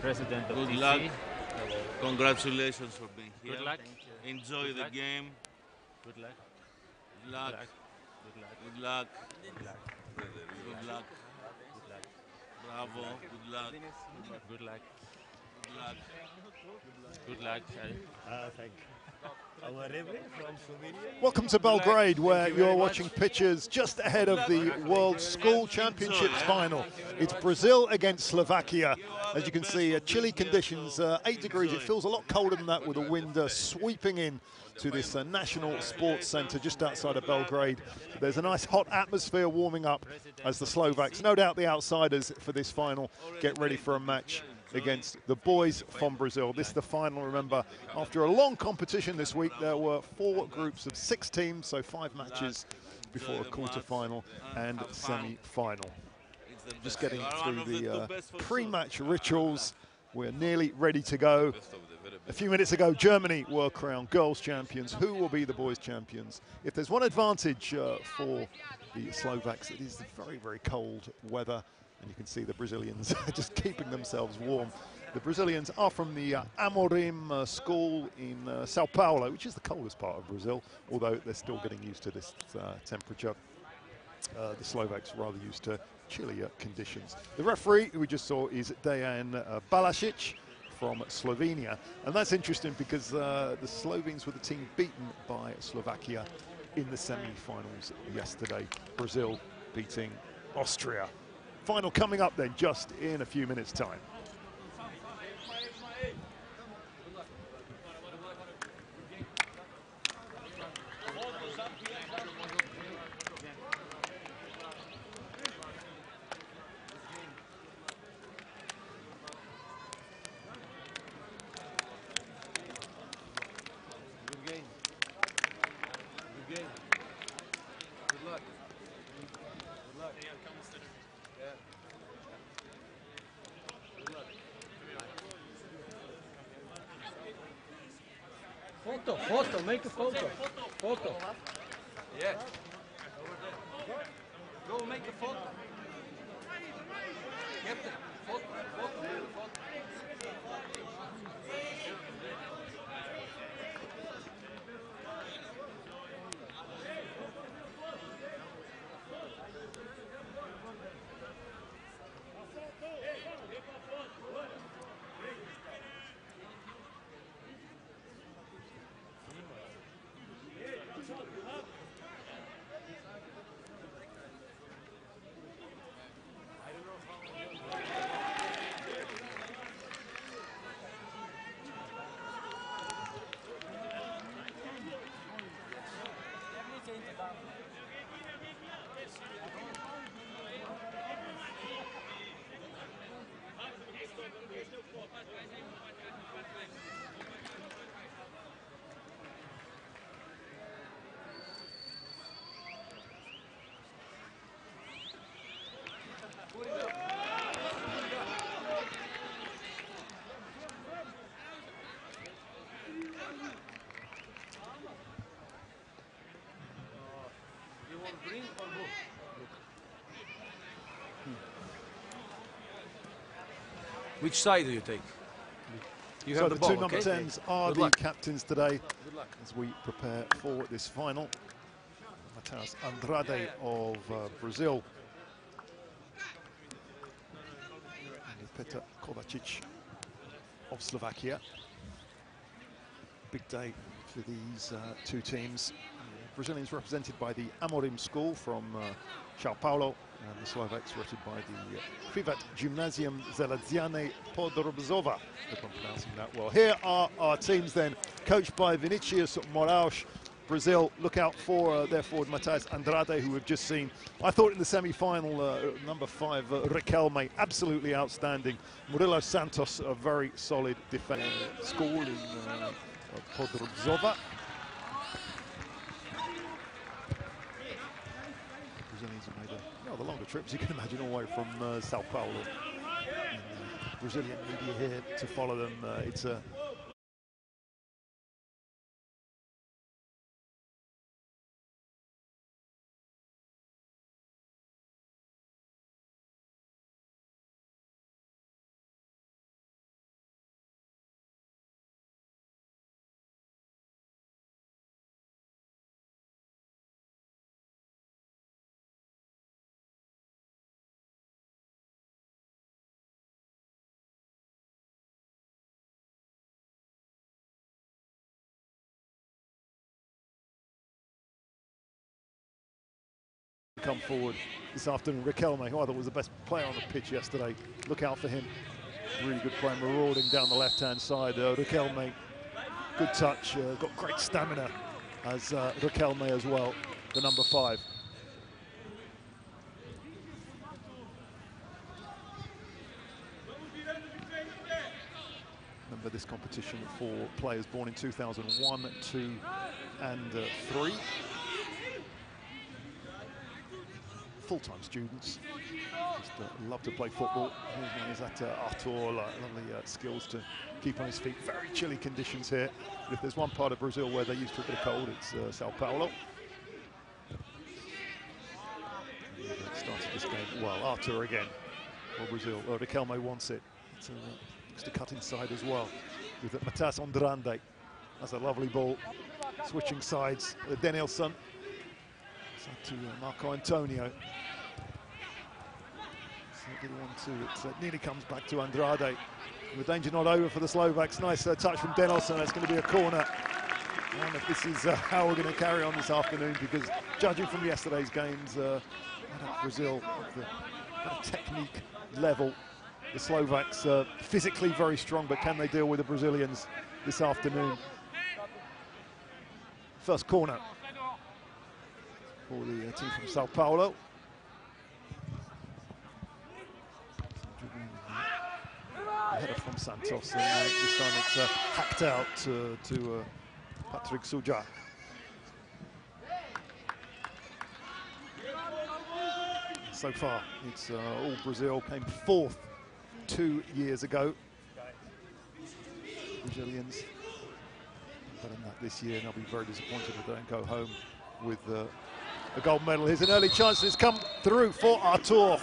president of Good TC. luck. Congratulations for being here. Good luck. Enjoy the game. Good luck. Good luck. Good luck. Good luck. Good luck. Good luck. Good luck. Bravo. Good luck. Good luck. Good luck. Good luck. Thank you. From Slovenia. Welcome to Belgrade, where you're watching pictures just ahead of the World School Championships final. It's Brazil against Slovakia. As you can see, chilly conditions, 8 degrees. It feels a lot colder than that with the wind sweeping in to this National Sports Centre just outside of Belgrade. There's a nice hot atmosphere warming up as the Slovaks, no doubt the outsiders for this final, get ready for a match against the boys from Brazil. This is the final, remember, after a long competition this week. There were 4 groups of 6 teams, so 5 matches before a quarter-final and semi-final. Just getting through the pre-match rituals. We're nearly ready to go. A few minutes ago, Germany were crowned girls' champions. Who will be the boys' champions? If there's one advantage for the Slovaks, it is the very, very cold weather. And you can see the Brazilians just keeping themselves warm. The Brazilians are from the Amorim school in Sao Paulo, which is the coldest part of Brazil, although they're still getting used to this temperature. The Slovaks are rather used to chillier conditions. The referee who we just saw is Dejan Balasic from Slovenia. And that's interesting because the Slovenes were the team beaten by Slovakia in the semi-finals yesterday. Brazil beating Austria. Final coming up then just in a few minutes' time. Good game. Good game. Good luck. Good luck. Yeah. Good luck. Photo, make a photo. Photo. Yeah. Go make a photo. Captain, photo. Which side do you take? You So have the the ball, 2 number okay? 10s are Good the luck. captains today as we prepare for this final. Matheus Andrade of Brazil. And Petar Kovacic of Slovakia. Big day for these 2 teams. Brazilians represented by the Amorim school from Sao Paulo, and the Slovaks represented by the Privat Gymnasium Zeladziane Podrobzova, if I'm pronouncing that well. Here are our teams then, coached by Vinicius Moraes. Brazil, look out for their forward Matheus Andrade, who we've just seen. I thought in the semi-final, number 5, Riquelme, absolutely outstanding. Murilo Santos, a very solid defender. School in Podrobzova. Brazilians have made the longer trips, you can imagine, all the way from Sao Paulo. And, Brazilian media here to follow them. It's a come forward this afternoon. Riquelme, who I thought was the best player on the pitch yesterday. Look out for him. Really good play, marauding down the left-hand side. Riquelme, good touch, got great stamina as Riquelme as well, the number 5. Remember this competition for players born in 2001, 2 and 3. Full-time students, just love to play football. Here's one is at Artur, lovely skills to keep on his feet. Very chilly conditions here. But if there's one part of Brazil where they're used to a bit of cold, it's Sao Paulo. Started this game well. Artur again for Brazil. Riquelme wants it. Looks to cut inside as well with Matas Andrade. That's a lovely ball. Switching sides. Denilson. To Marco Antonio. Good 1-2. It nearly comes back to Andrade. The danger not over for the Slovaks. Nice touch from Denilson. That's going to be a corner. I wonder if this is how we're going to carry on this afternoon, because judging from yesterday's games, Brazil at a technique level. The Slovaks physically very strong, but can they deal with the Brazilians this afternoon? First corner for the team from Sao Paulo. A header from Santos, and this time it's hacked out to Patrick Suja. So far, it's all Brazil. Came 4th 2 years ago. Brazilians better than that this year, and they'll be very disappointed if they don't go home with a gold medal. Here's an early chance that's come through for Artur.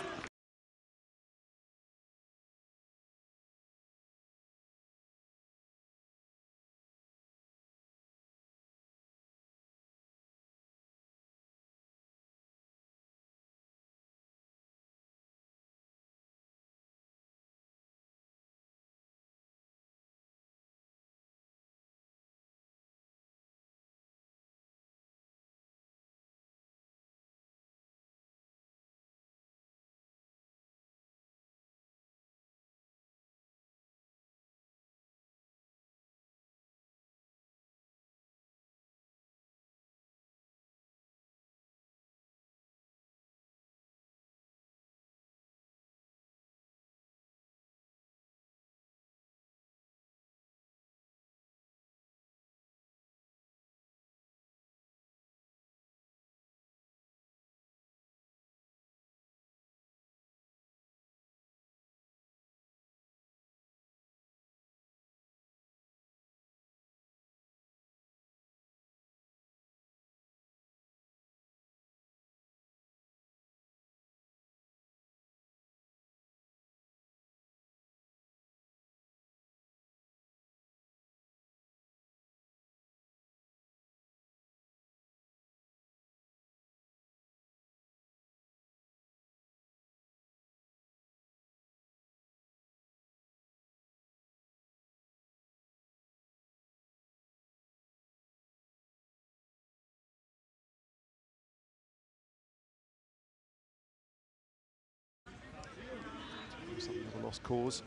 Something of a lost cause.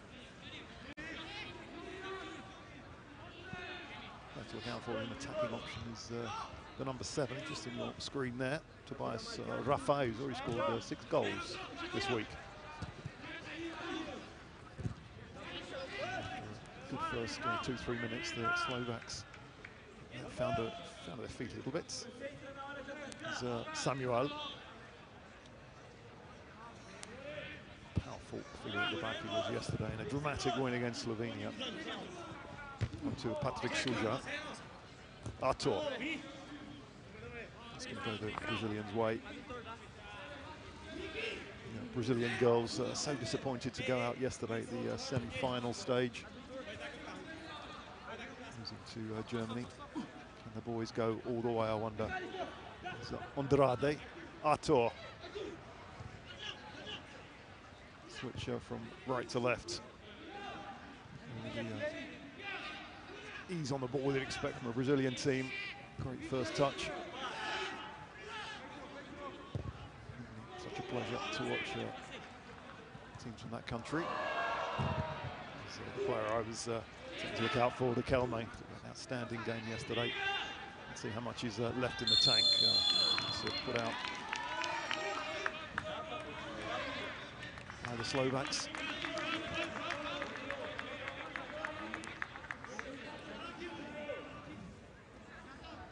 To look out for an attacking option is the number 7, just on your screen there. Tobias Rafa, who's already scored 6 goals this week. Good first 2-3 minutes. The Slovaks found their feet a little bit. There's Samuel. Powerful figure at the back he was yesterday in a dramatic win against Slovenia. On to Patrick Suja. Artur. It's going to go the Brazilians' way. Brazilian girls so disappointed to go out yesterday at the semi-final stage. Losing to Germany. Can the boys go all the way, I wonder? Andrade. Artur. Switch from right to left. Ease on the ball they'd expect from a Brazilian team. Great first touch. pleasure to watch teams from that country. The player I was trying to look out for, the Kelme, an outstanding game yesterday. Let's see how much is left in the tank. So put out by the Slovaks.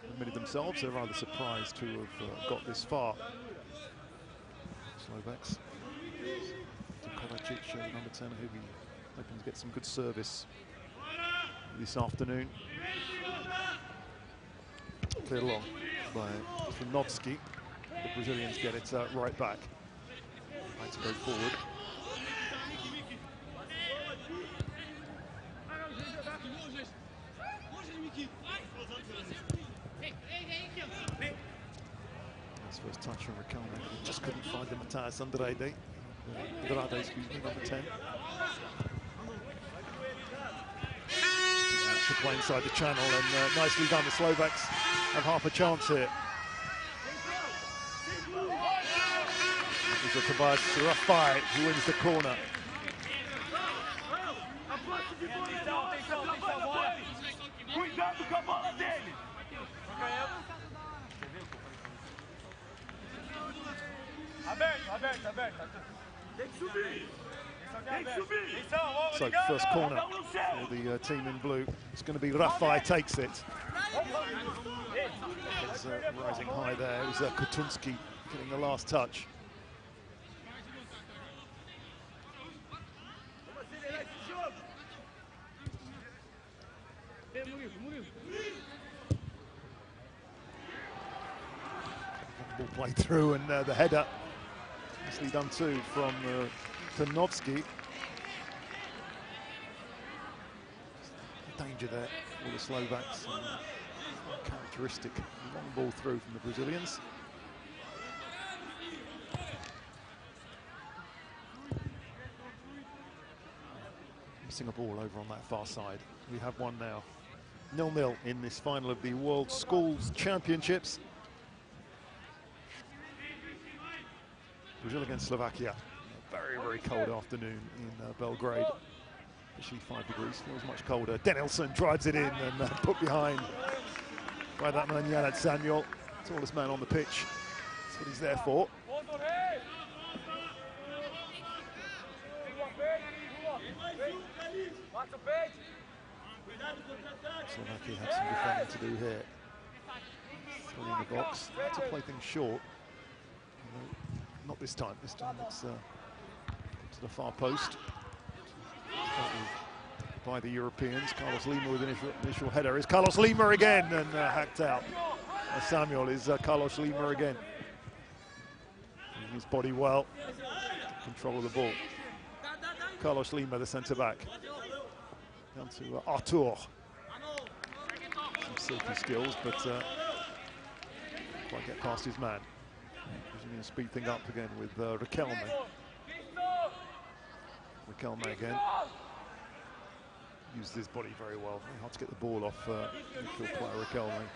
Admitted themselves they're rather surprised to have got this far. Slovaks. Kovacic, number 10, who'll be hoping to get some good service this afternoon. Cleared along by Trinovski. The Brazilians get it right back. Right to go forward. His first touch from Riquelme. Just couldn't find the Matthias Andrade. Excuse me, number 10. To play inside the channel, and nicely done. The Slovaks have half a chance here. This is a Tobias Rafai who wins the corner. So first corner for the team in blue. It's going to be Rafai takes it. It's rising high there. It was Kutunski getting the last touch. Ball played through, and the header nicely done too from Trinovski. Danger there for the Slovaks. Characteristic long ball through from the Brazilians. Missing a ball over on that far side. We have one now. 0-0 in this final of the World Schools Championships. Brazil against Slovakia. A very, very cold afternoon in Belgrade. Actually 5 degrees, feels much colder. Danielson drives it in and put behind by that man, Janat Samuel. Tallest man on the pitch. That's what he's there for. Slovakia have some defending to do here. 3 in the box, to play things short. Not this time. This time it's to the far post. By the Europeans. Carlos Lima with an initial header. Is Carlos Lima again, and hacked out. Samuel is Carlos Lima again. Using his body well. Control of the ball. Carlos Lima, the centre back. Down to Artur. Some silky skills, but can't quite get past his man. Going to speed things up again with Riquelme. Riquelme again. Used his body very well. Very hard to get the ball off midfield player Riquelme.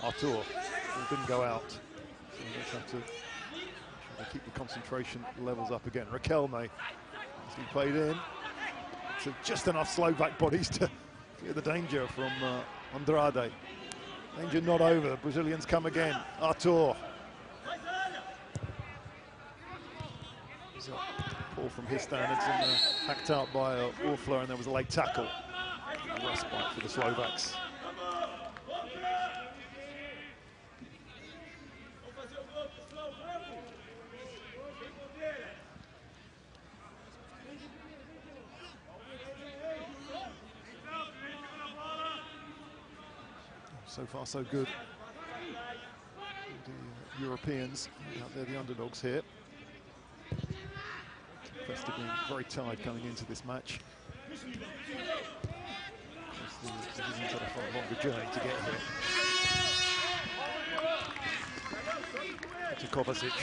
Artur didn't go out. So we just have to try to keep the concentration levels up again. Riquelme has been played in. So just enough Slovak bodies to clear the danger from Andrade. Danger not over. The Brazilians come again. Artur. Ball from his standards and hacked out by Orfler, and there was a late tackle. A respite for the Slovaks. So far, so good. The Europeans, they're the underdogs here. Must have been very tired coming into this match. The Brazilians had a far longer journey to get here. To Kovacic.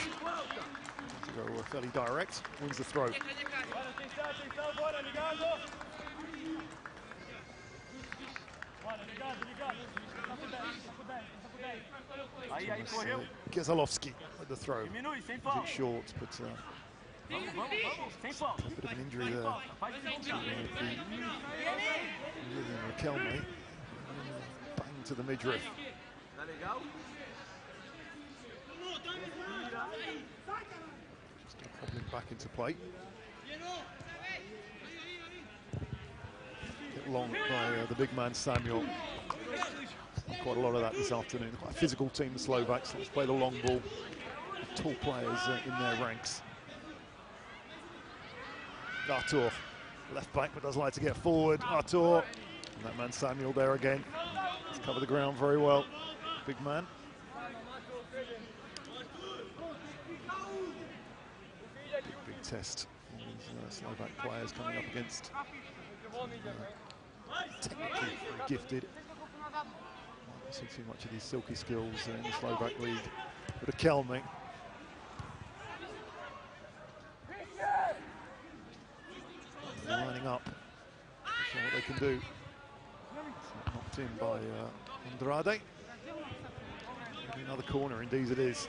To go fairly direct, wins the throw. Gieselowski with the throw. It's short, but a bit of an injury there. Raquelme. Bang to the midriff. Just hobbling back into play. Hit long by the big man Samuel. Quite a lot of that this afternoon. Quite a physical team, the Slovaks. Let's play the long ball. Tall players in their ranks. Artur, left back, but doesn't like to get forward. Artur, and that man Samuel there again. He's covered the ground very well. Big man. Big test. All these Slovak players coming up against technically very gifted. Not see too much of these silky skills in the Slovak league. But a Kelme. Lining up, show what they can do. It's knocked in by Andrade. Maybe another corner, indeed it is.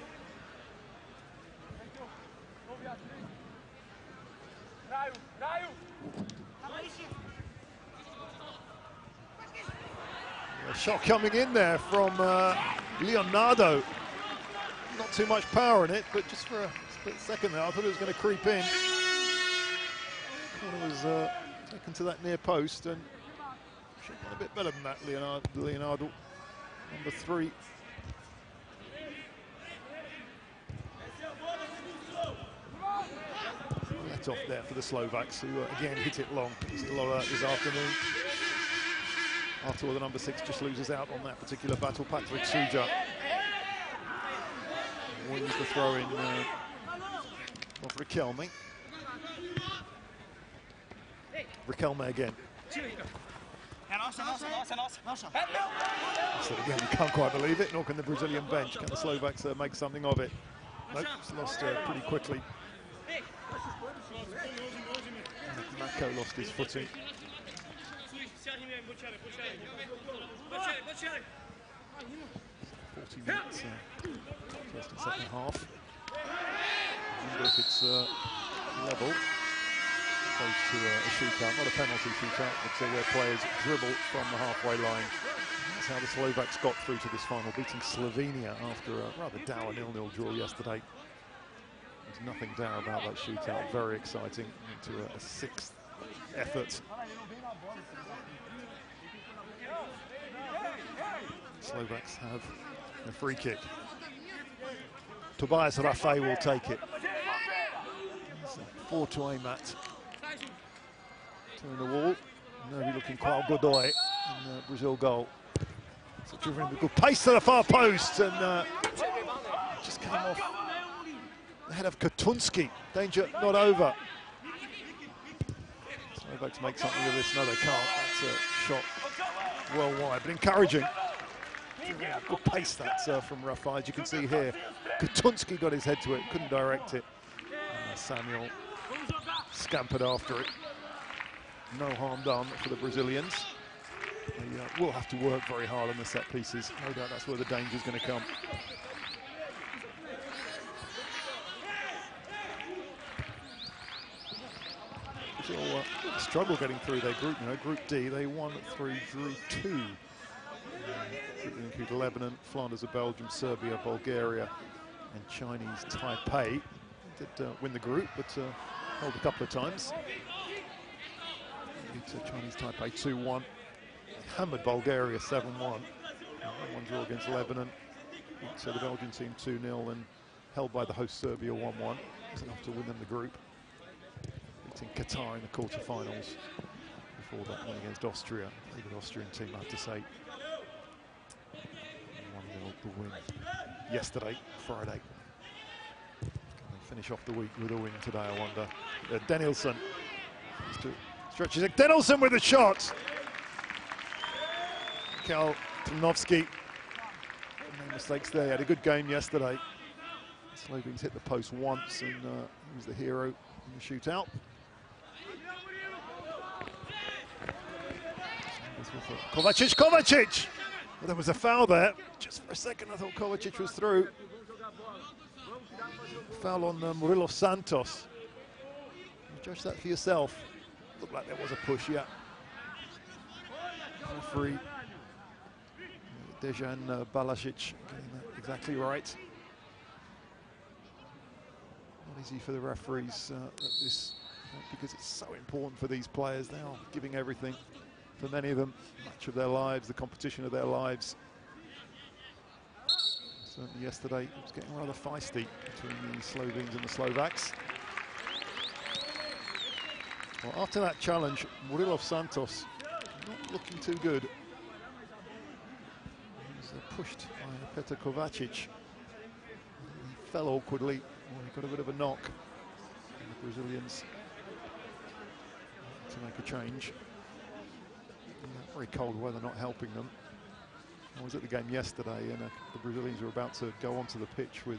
A shot coming in there from Leonardo. Not too much power in it, but just for a split second there, I thought it was going to creep in. Corner was taken to that near post, and should have done a bit better than that, Leonardo. Number 3. Let off there for the Slovaks, who again hit it long. You see a lot of that this afternoon. Artur, the number 6, just loses out on that particular battle. Patrick Suja wins the throw in of Raquelme. Raquelme again. So again, you can't quite believe it, nor can the Brazilian bench. Can the Slovaks make something of it? Nope, it's lost pretty quickly. Mako lost his footing. 40 minutes, first and second half. And if it's level, goes to a shootout, not a penalty shootout, but where players dribble from the halfway line. That's how the Slovaks got through to this final, beating Slovenia after a rather dour 0-0 draw yesterday. There's nothing dour about that shootout, very exciting, into a 6th effort. Slovaks have a free kick. Tobias Rafai will take it. 4 to aim at. Turn the wall. Nervy looking quite Godoy in the Brazil goal. So driven with good pace to the far post, and just came off the head of Katunski. Danger not over. Slovaks make something of this. No, they can't. That's a shot well wide, but encouraging. Good pace that's from Rafai, as you can see here. Katunski got his head to it, couldn't direct it. Samuel scampered after it. No harm done for the Brazilians. They will have to work very hard on the set pieces. No doubt that's where the danger is going to come. Brazil struggle getting through their group. Group D, they won 3, drew 2. Include Lebanon, Flanders of Belgium, Serbia, Bulgaria, and Chinese Taipei. Did win the group, but held a couple of times. Beat Chinese Taipei 2-1. Hammered Bulgaria 7-1. 1 draw against Lebanon. So the Belgian team 2-0 and held by the host Serbia 1-1. It's enough to win them the group. Beating Qatar in the quarterfinals. Before that one against Austria. A good Austrian team, I have to say. 1-0 the win yesterday, Friday. Can they finish off the week with a win today, I wonder? Danielson stretches it. Danielson with a shot! Mikhail Trinovsky. No mistakes there. He had a good game yesterday. Slovenes hit the post once, and he was the hero in the shootout. Kovacic! Well, there was a foul there. Just for a second, I thought Kovacic was through. Foul on Murillo Santos. You judge that for yourself. Looked like there was a push, yeah. Referee Dejan Balasic getting that exactly right. Not easy for the referees at this point because it's so important for these players. They are giving everything. For many of them, match of their lives, the competition of their lives. Certainly yesterday, it was getting rather feisty between the Slovenes and the Slovaks. Well, after that challenge, Murillo Santos not looking too good. He was pushed by Petar Kovacic. He fell awkwardly. Well, he got a bit of a knock. And the Brazilians to make a change. Very cold weather not helping them. I was at the game yesterday and the Brazilians were about to go onto the pitch with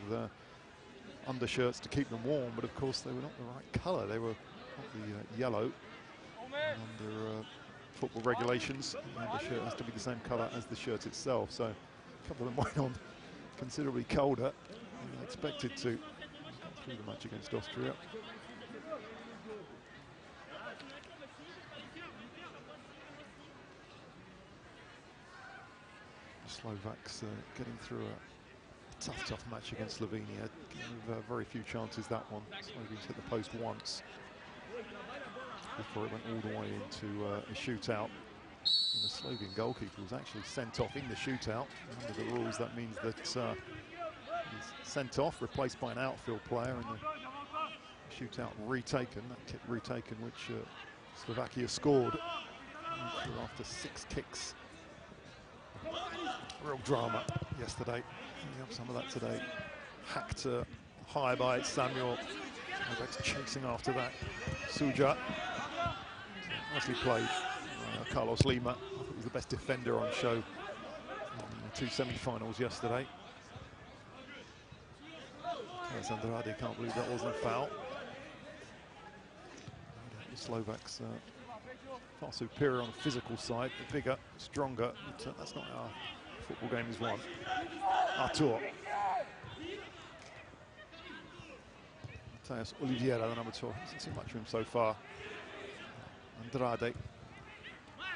undershirts to keep them warm, but of course they were not the right colour. They were not the yellow. And under football regulations, the undershirt has to be the same colour as the shirt itself. So a couple of them went on considerably colder than they expected to. Got through the match against Austria. Slovaks getting through a tough match against Slovenia. With very few chances that one. Slovenes hit the post once before it went all the way into a shootout. And the Slovenian goalkeeper was actually sent off in the shootout. Under the rules, that means that he's sent off, replaced by an outfield player, and the shootout retaken. That kick retaken, which Slovakia scored after 6 kicks. Real drama yesterday. We have some of that today. Hacked high by Samuel. Slovaks chasing after that. Suja. Nicely played. Carlos Lima. I thought he was the best defender on show in the 2 semi-finals yesterday. Andrade, can't believe that wasn't a foul. The Slovaks far superior on the physical side, bigger, stronger, but that's not how football game is won. Artur. Mateus Oliveira, the number 12. Hasn't seen much of him so far. Andrade.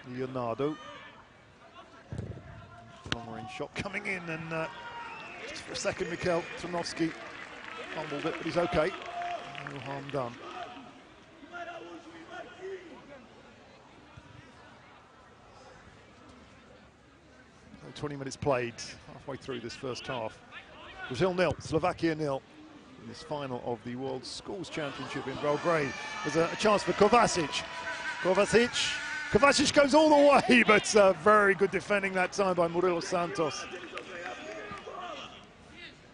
Leonardo. Long range shot coming in, and just for a second, Mikhail Trinovsky fumbled it, but he's okay. No harm done. 20 minutes played, halfway through this first half. Brazil 0, Slovakia 0. In this final of the World Schools Championship in Belgrade. There's a chance for Kovacic. Kovacic goes all the way, but very good defending that time by Murillo Santos.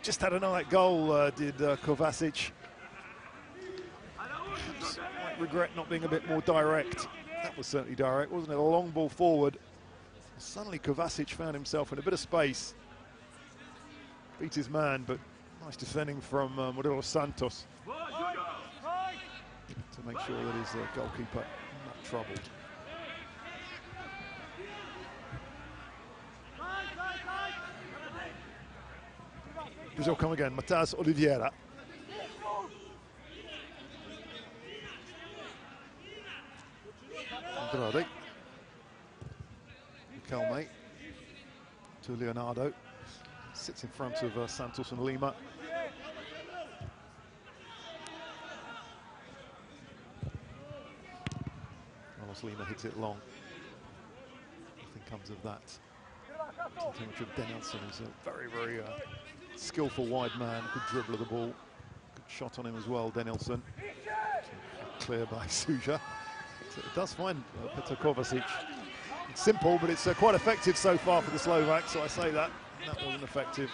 Just had a night goal, did Kovacic. Might regret not being a bit more direct. That was certainly direct, wasn't it? A long ball forward. Suddenly Kovacic found himself in a bit of space. Beat his man, but nice defending from Murillo Santos to make sure that his goalkeeper not troubled. Brazil come again, Mateus Oliveira. Andrade. Calme to Leonardo. Sits in front of Santos and Lima. Carlos Lima hits it long. Nothing comes of that. Too much of Danielson, who's a very, very skillful wide man. Good dribbler of the ball. Good shot on him as well, Danielson. Clear by Suja. It does find Petar Kovacic. It's simple, but it's quite effective so far for the Slovaks, so I say that. That wasn't effective.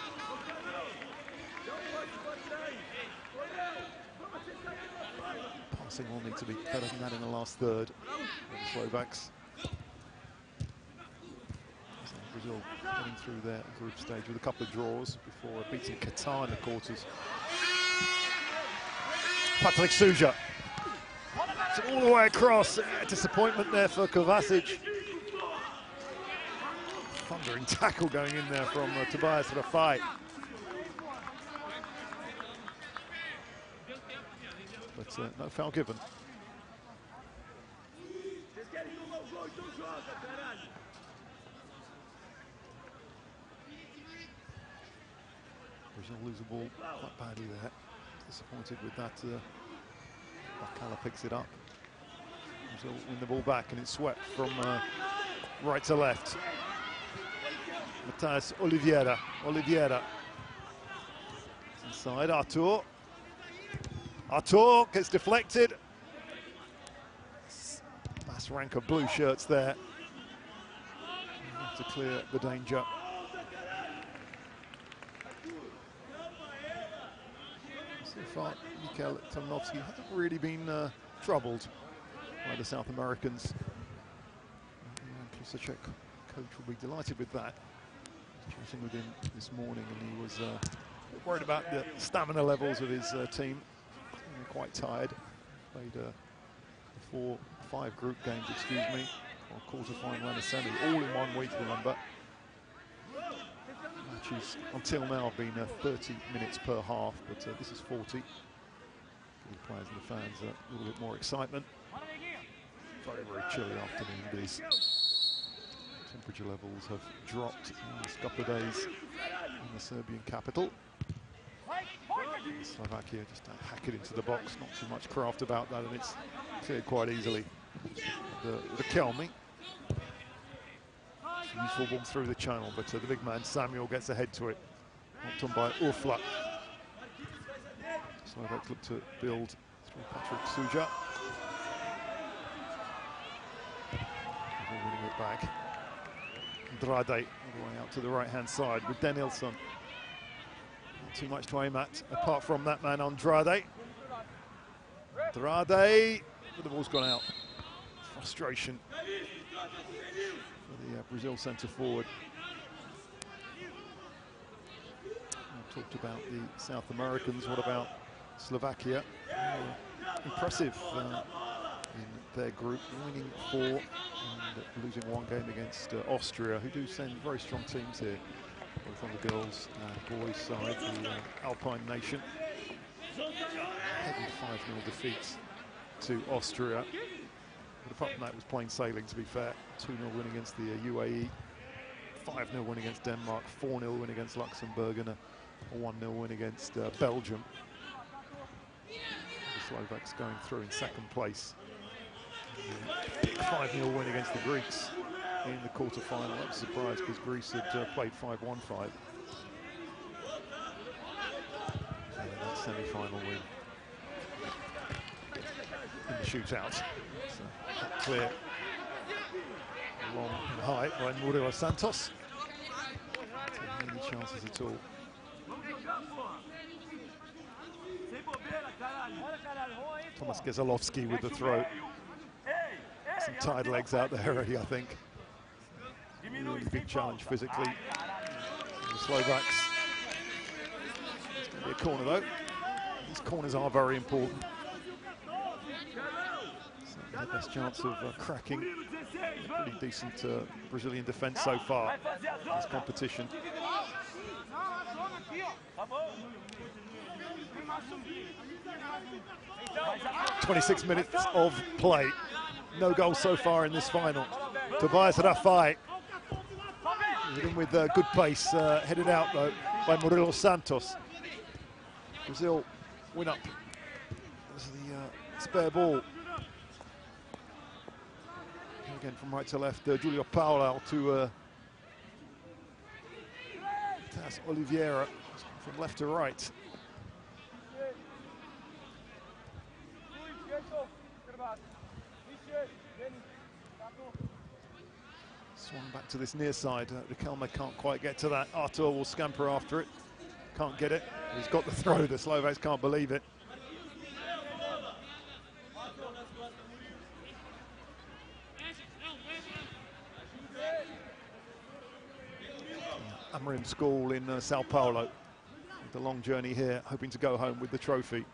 Passing will need to be better than that in the last third for the Slovaks. So Brazil getting through their group stage with a couple of draws before beating Qatar in the quarters. Patrik Suja. So all the way across. Disappointment there for Kovacic. thundering tackle going in there from Tobias Rafai. But no foul given. Brazil lose the ball quite badly there. Disappointed with that. Bacala picks it up. Brazil win the ball back and it's swept from right to left. Matheus Oliveira. Inside, Artur. Artur gets deflected. Mass rank of blue shirts there. To clear the danger. So far, Mikel Tomnovsky hasn't really been troubled by the South Americans. Klusacek coach will be delighted with that. Chatting with him this morning, and he was worried about the stamina levels of his team. They're quite tired. Played 5 group games, or quarter-final and a semi, all in 1 week, remember. Matches until now have been 30 minutes per half, but this is 40. Give the players and the fans a little bit more excitement. Very, very chilly afternoon it is. Temperature levels have dropped in the last couple of days in the Serbian capital. Slovakia just hack it into the box, not too much craft about that, and it's cleared quite easily. The Kelmi. Useful ball through the channel, but the big man Samuel gets ahead to it. Knocked on by Urfla. Slovaks look to build through Patrick Suja. Winning it back. Andrade all the way out to the right-hand side with Danielsson. Not too much to aim at, apart from that man Andrade. But the ball's gone out. Frustration for the Brazil centre forward. I talked about the South Americans. What about Slovakia? Impressive in their group, winning 4 and losing 1 game against Austria, who do send very strong teams here, both on the girls and boys side. The Alpine nation heavy 5-0 defeats to Austria. But apart from that, it was plain sailing, to be fair. 2-0 win against the UAE, 5-0 win against Denmark, 4-0 win against Luxembourg, and a 1-0 win against Belgium. The Slovaks going through in 2nd place. Big 5-0 win against the Greeks in the quarter-final. I was surprised because Greece had played 5-1-5. And that semi-final win in the shootout. So clear, long and high by Murilo Santos. Taking any chances at all. Thomas Gezelowski with the throw. Some tired legs out there already, I think. Really big challenge physically. The Slovaks. It's going to be a corner though. These corners are very important. Certainly the best chance of cracking a pretty decent Brazilian defence so far in this competition. 26 minutes of play. No goals so far in this final. Tobias Rafai, in with good pace, headed out though by Murilo Santos. Brazil win up as the spare ball. Again from right to left, Julio Paula to Matheus Oliveira from left to right. Swung back to this near side. Riquelme can't quite get to that. Artur will scamper after it. Can't get it. He's got the throw. The Slovaks can't believe it. Amorim School in Sao Paulo. The long journey here, hoping to go home with the trophy.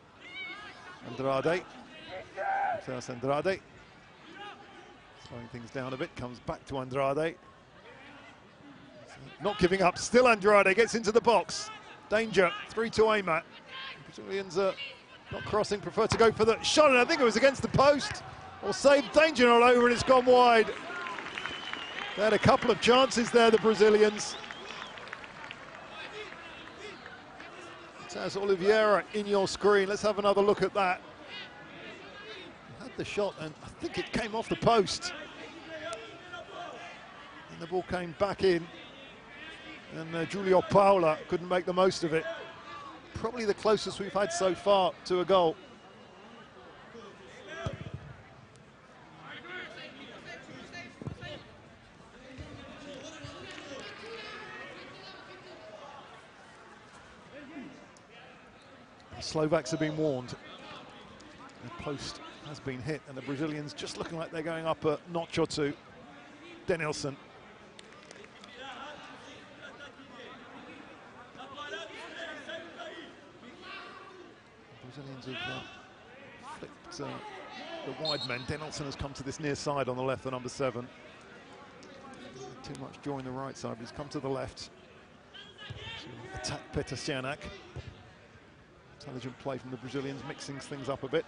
Andrade. First Andrade. Slowing things down a bit, comes back to Andrade. Not giving up. Still Andrade gets into the box. Danger. 3 to aim at. Brazilians not crossing. Prefer to go for the shot. And I think it was against the post. Or saved. Danger not over, and it's gone wide. They had a couple of chances there, the Brazilians. That's Oliveira in your screen. Let's have another look at that. Had the shot, and I think it came off the post. And the ball came back in. And Julio Paula couldn't make the most of it. Probably the closest we've had so far to a goal. The Slovaks have been warned. The post has been hit, and the Brazilians just looking like they're going up a notch or two. Denilson. Brazilians have flipped the wide men. Denilson has come to this near side on the left, the number 7. Too much joy in the right side, but he's come to the left to attack Petr Sianak. Intelligent play from the Brazilians, mixing things up a bit.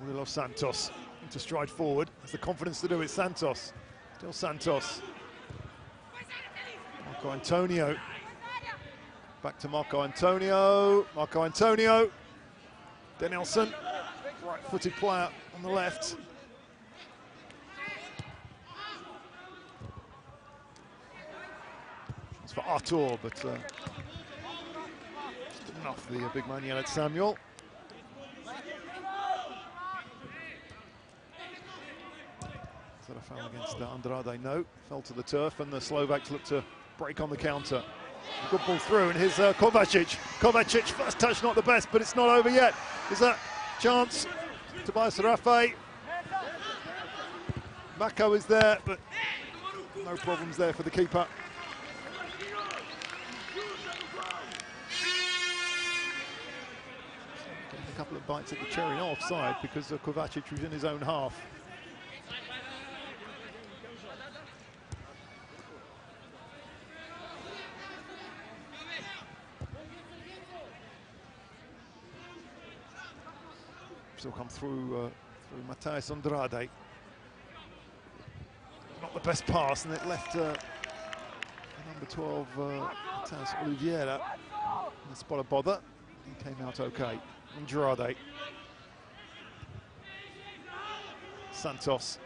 Murilo Santos to stride forward. Has the confidence to do it. Santos. Still Santos. Marco Antonio. Back to Marco Antonio. Marco Antonio. Denilson. Right-footed player on the left. It's for Artur, but just enough. The big man yelled at Samuel. Is that a foul against Andrade? No. Fell to the turf, and the Slovaks look to break on the counter. Good ball through, and here's Kovacic. Kovacic, first touch not the best, but it's not over yet. Is that chance? Tobias Raffay. Mako is there, but no problems there for the keeper. Getting a couple of bites at the cherry, no offside, because Kovacic was in his own half. Still come through Matheus Andrade. Not the best pass, and it left number 12, Matheus Oliveira, in the spot of bother. He came out okay. Andrade. Santos.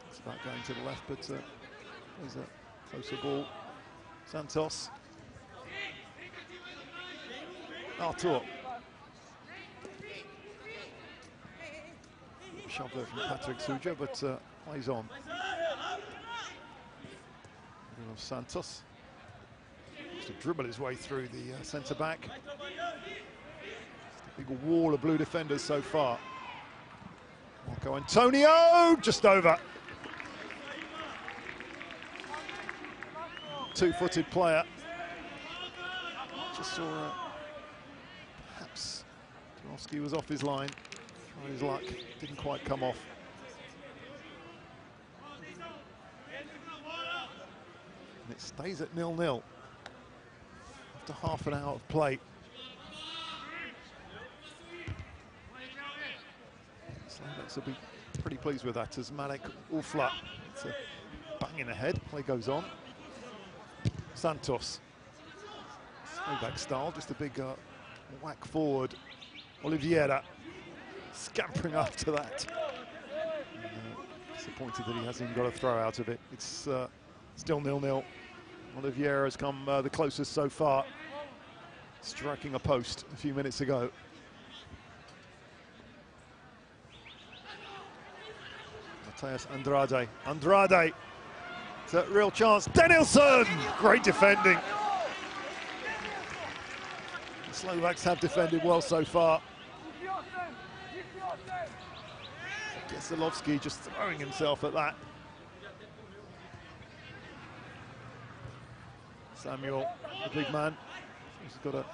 It's about going to the left, but there's a closer ball. Santos. Artur. Shove there from Patrick Suja, but plays on. Santos just to dribble his way through the centre-back. Big wall of blue defenders so far. Marco Antonio, just over. Two-footed player. Just saw perhaps Janowski was off his line. Tried his luck, didn't quite come off. And it stays at 0-0 after half an hour of play. Slovaks will be pretty pleased with that as Malek Ufla. It's a bang in the head, play goes on. Santos. Slovak style, just a big whack forward. Oliveira. Scampering after that. Disappointed that he hasn't even got a throw out of it. It's still 0-0. Oliveira has come the closest so far, striking a post a few minutes ago. Matheus Andrade. Andrade. It's a real chance. Denilson! Great defending. The Slovaks have defended well so far. Geselovski just throwing himself at that. Samuel, the big man, He's got a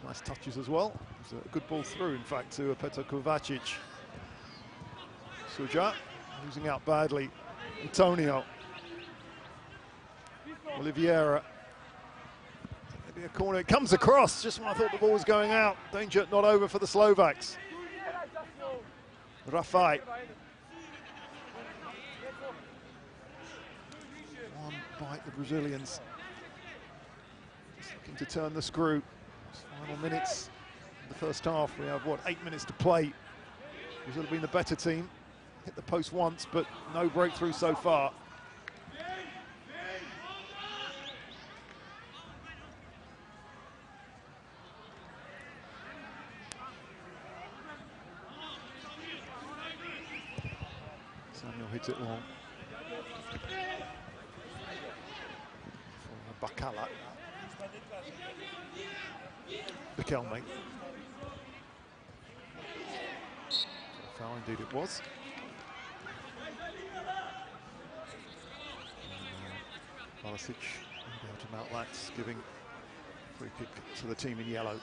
nice touches as well. It's a good ball through, in fact, to Petar Kovacic. Suja losing out badly. Antonio. Oliveira. Maybe a corner. It comes across just when I thought the ball was going out. Danger not over for the Slovaks. Rafai. One bite, the Brazilians. Just looking to turn the screw. Final minutes of the first half. We have, what, 8 minutes to play. Brazil have been the better team. Hit the post once, but no breakthrough so far. Samuel hits it long. For Bacala. Riquelme. Foul indeed it was. Balasic out of outlets, giving free kick to the team in yellow.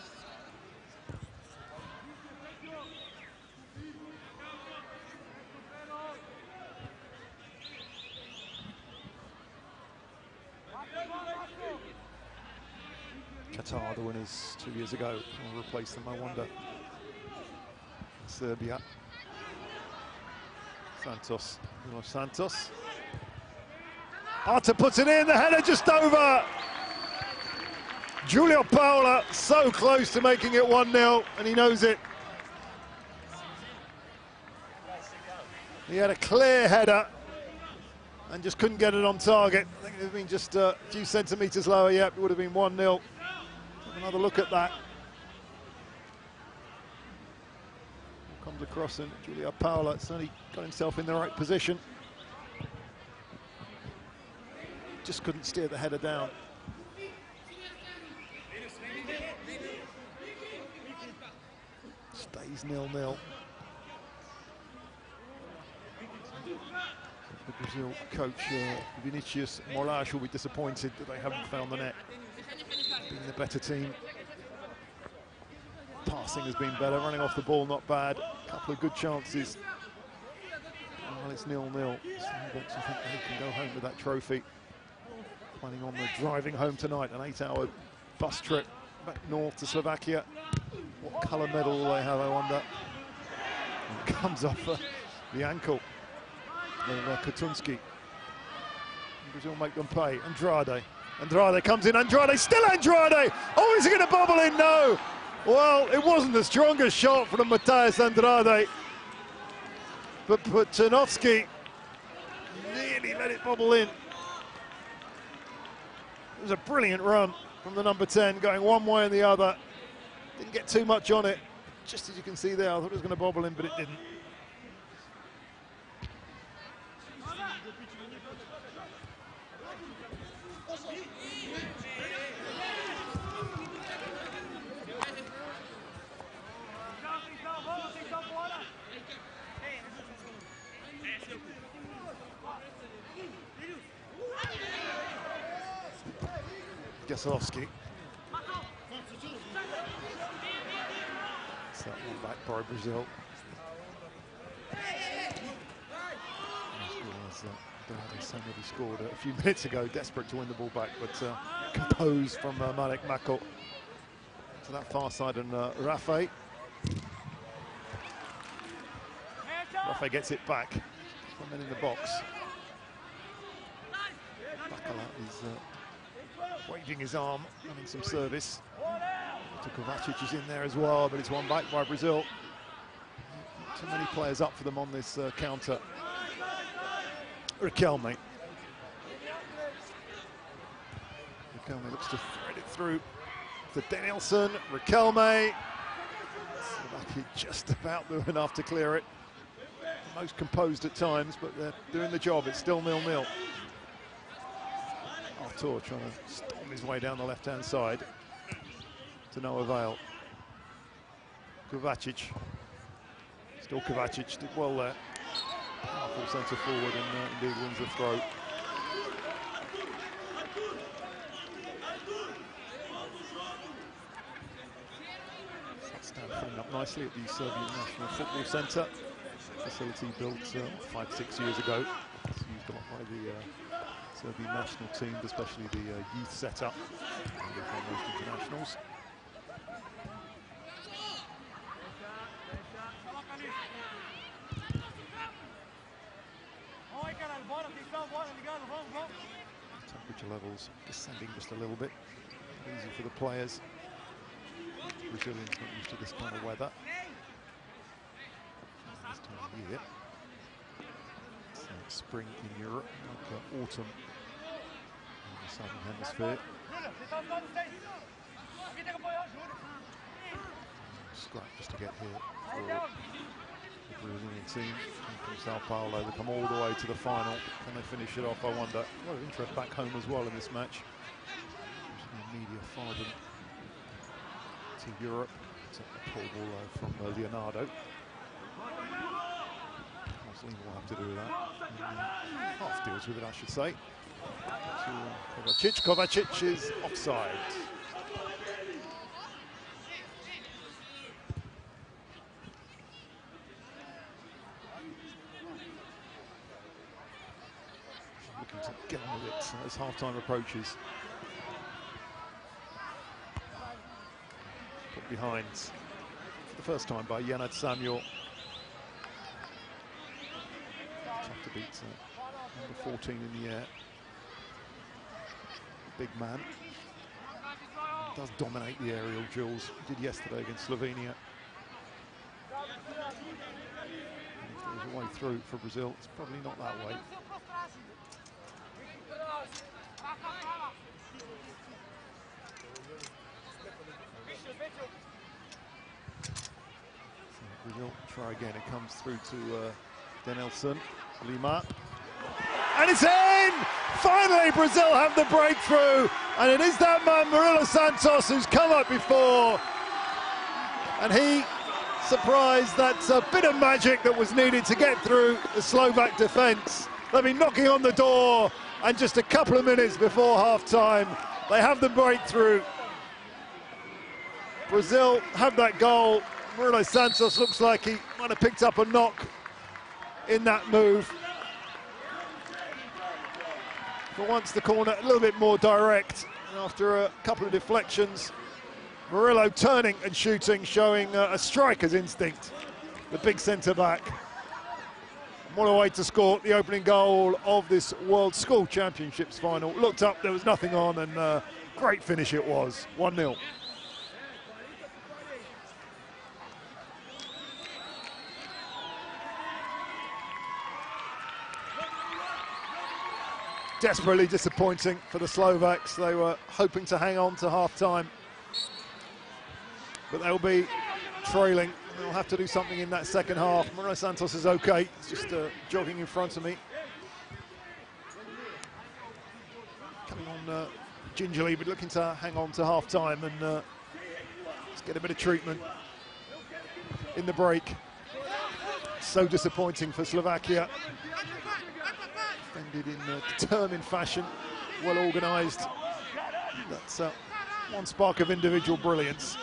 Qatar, the winners 2 years ago, will replace them, I wonder. Serbia. Santos, Milos Santos. Arta puts it in, the header just over. Julio Paula so close to making it 1-0, and he knows it. He had a clear header and just couldn't get it on target. I think it would have been just a few centimetres lower, yep, it would have been 1-0. Another look at that. Comes across, and Julio Paula certainly got himself in the right position. Just couldn't steer the header down. Stays 0-0. The Brazil coach, Vinicius Moraes, will be disappointed that they haven't found the net. Being the better team. Passing has been better, running off the ball not bad. A couple of good chances. Well, it's 0-0. Slovaks, I think they can go home with that trophy. Planning on the driving home tonight, an 8-hour bus trip back north to Slovakia. What colour medal will they have, I wonder? And it comes off the ankle of Katunski. Brazil make them pay. Andrade comes in. Andrade, still Andrade! Oh, is he going to bobble in? No! Well, it wasn't the strongest shot from Matthias Andrade. But Chernovsky nearly let it bobble in. It was a brilliant run from the number 10, going one way and the other. Didn't get too much on it. Just as you can see there, I thought it was going to bobble in, but it didn't. Gasolowski. It's that one back by Brazil. Somebody scored a few minutes ago, desperate to win the ball back, but composed from Marek Mako to that far side, and Rafai. Rafai gets it back. One man in the box. Bacala is waving his arm, running some service. Kovacic is in there as well, but it's won back by Brazil. Not too many players up for them on this counter. Riquelme. Riquelme looks to thread it through to Danielson. Riquelme. Slovakia just about doing enough to clear it. Most composed at times, but they're doing the job. It's still 0-0. Artur trying to storm his way down the left-hand side. To no avail. Kovacic. Still Kovacic, did well there. Powerful centre forward, and indeed wins the throw. up nicely at the Serbian National Football Centre. Facility built 5-6 years ago. It's used a lot by the Serbian national team, especially the youth setup for most internationals. Temperature levels descending just a little bit. Easy for the players. Brazilians not used to this kind of weather. This time of year. It's like spring in Europe, like autumn in the southern hemisphere. Scrap just to get here for the Brazilian team from Sao Paulo. They come all the way to the final. Can they finish it off, I wonder? A lot of interest back home as well in this match. The media followed them to Europe. It's a pull ball from Leonardo. Mussolini will have to do that. Half deals with it, I should say. Kovacic. Kovacic is offside. Looking to get on with it as half-time approaches. Put behind for the first time by Yanad Samuel. Tough to beat number 14 in the air. Big man. Does dominate the aerial duels. Did yesterday against Slovenia. And if there's a way through for Brazil, it's probably not that way. Brazil try again. It comes through to Denelson Lima, and it's in! Finally, Brazil have the breakthrough, and it is that man Murilo Santos who's come up before, and he surprised that bit of magic that was needed to get through the Slovak defence. They've been knocking on the door, and just a couple of minutes before half-time, they have the breakthrough. Brazil have that goal. Murilo Santos looks like he might have picked up a knock in that move. For once, the corner a little bit more direct. And after a couple of deflections, Murillo turning and shooting, showing a striker's instinct. The big centre-back. What a way to score the opening goal of this World School Championships final. Looked up, there was nothing on, and great finish it was. 1-0. Desperately disappointing for the Slovaks. They were hoping to hang on to half-time, but they'll be trailing. They'll have to do something in that second half. Murilo Santos is okay. It's just jogging in front of me. Coming on gingerly, but looking to hang on to half-time and let's get a bit of treatment in the break. So disappointing for Slovakia. Defended in determined fashion, well organised. That's one spark of individual brilliance.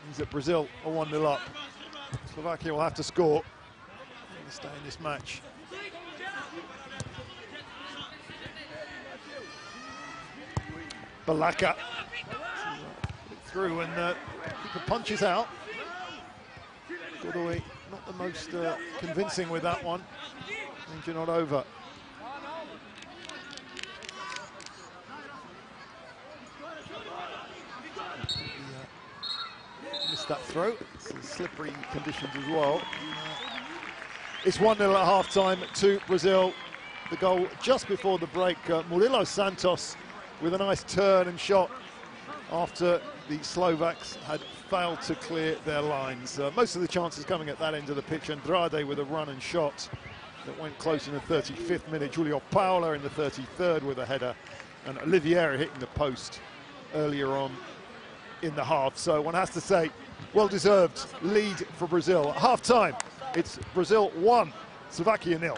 Means that Brazil are 1-0 up. Slovakia will have to score to stay in this match. Balaka through and keeper punches out. Godoy not the most convincing with that one. Things are not over. Missed that throw. It's slippery conditions as well. It's 1-0 at half-time to Brazil. The goal just before the break. Murilo Santos with a nice turn and shot after the Slovaks had failed to clear their lines. Most of the chances coming at that end of the pitch. Andrade with a run and shot that went close in the 35th minute. Julio Paula in the 33rd with a header. And Oliveira hitting the post earlier on in the half. So one has to say, well-deserved lead for Brazil. At half-time, it's Brazil 1, Slovakia 0.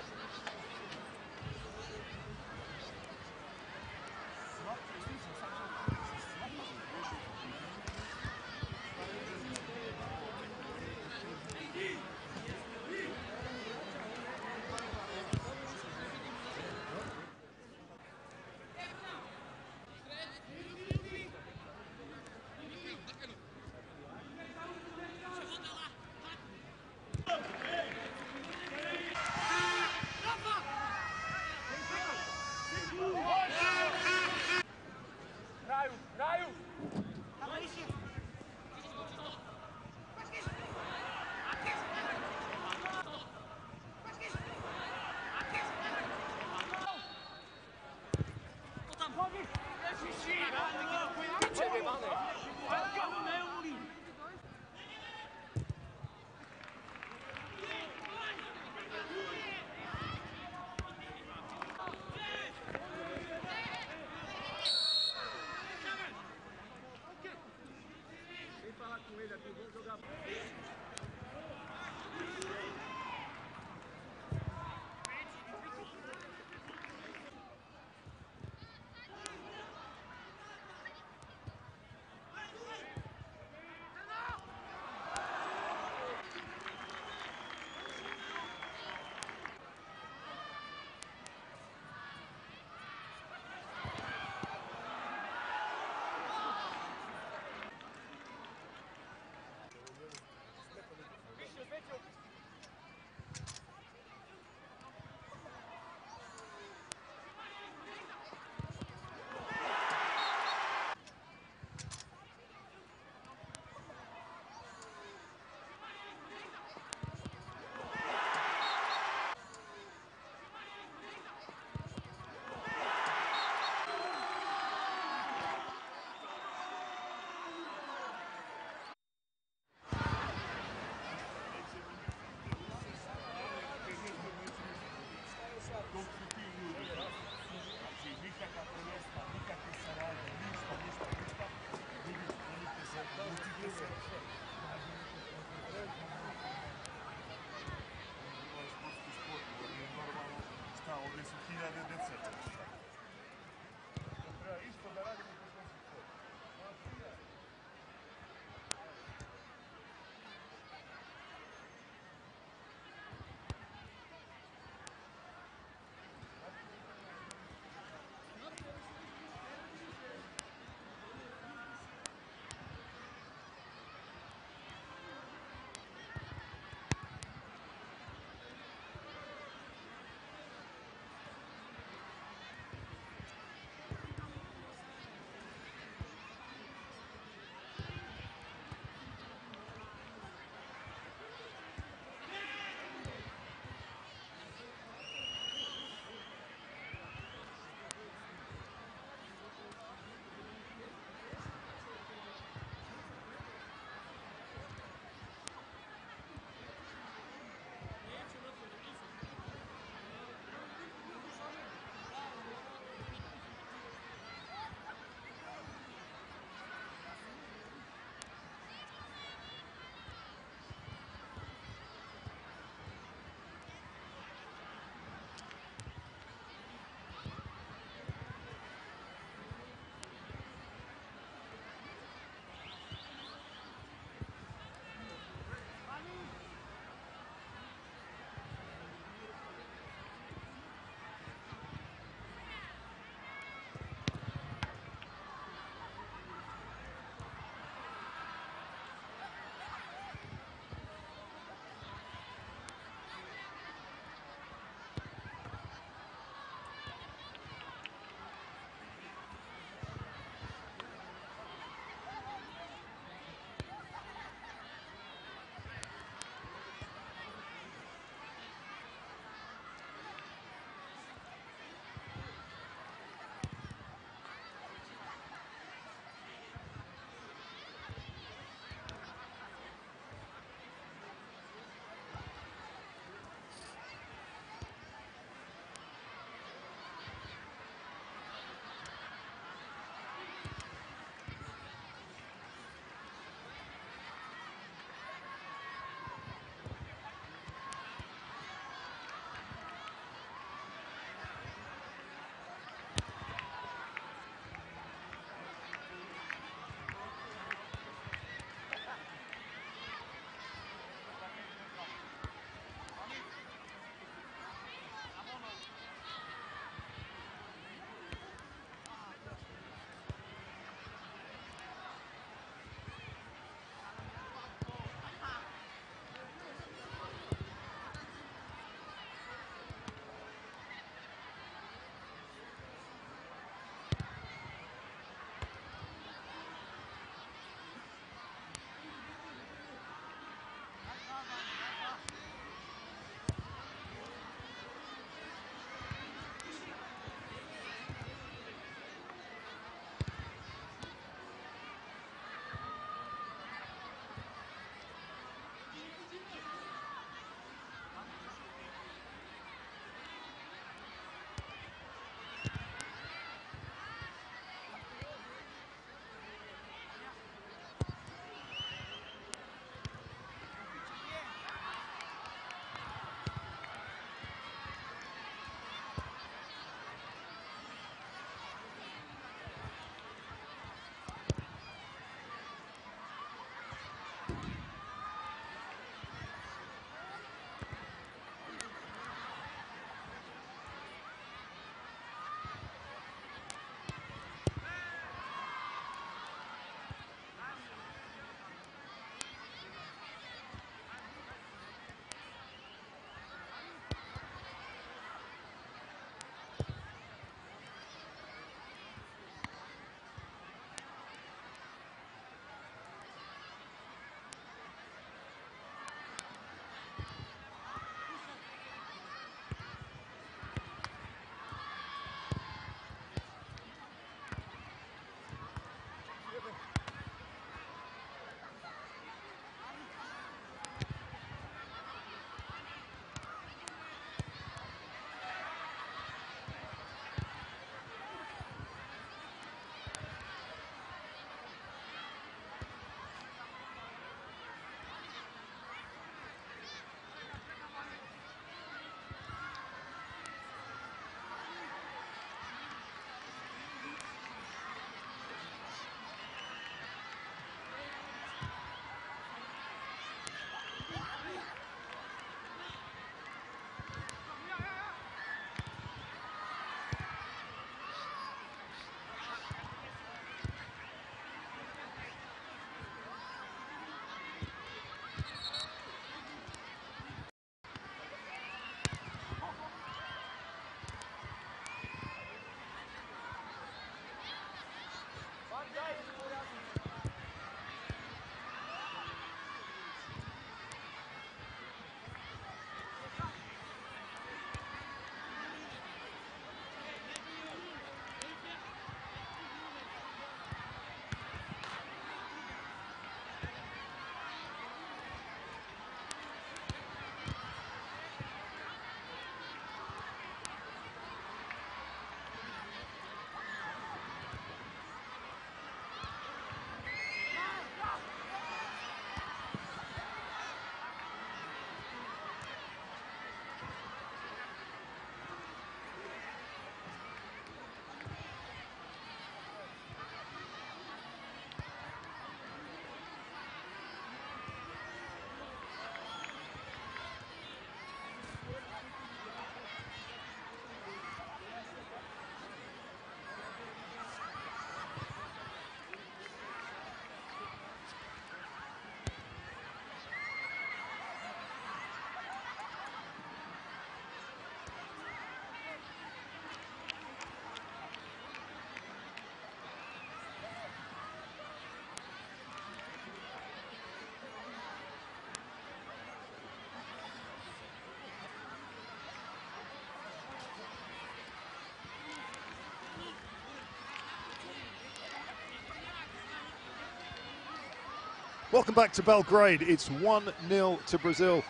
Welcome back to Belgrade. It's 1-0 to Brazil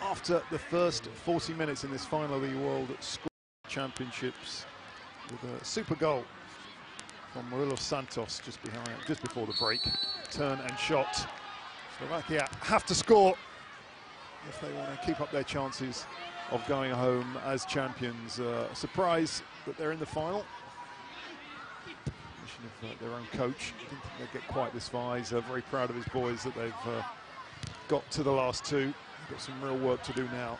after the first 40 minutes in this final of the World School Championships, with a super goal from Murilo Santos just before the break. Turn and shot. Slovakia have to score if they want to keep up their chances of going home as champions. Surprise that they're in the final. Of their own coach. I didn't think they'd get quite this far. He's very proud of his boys that they've got to the last two. They've got some real work to do now.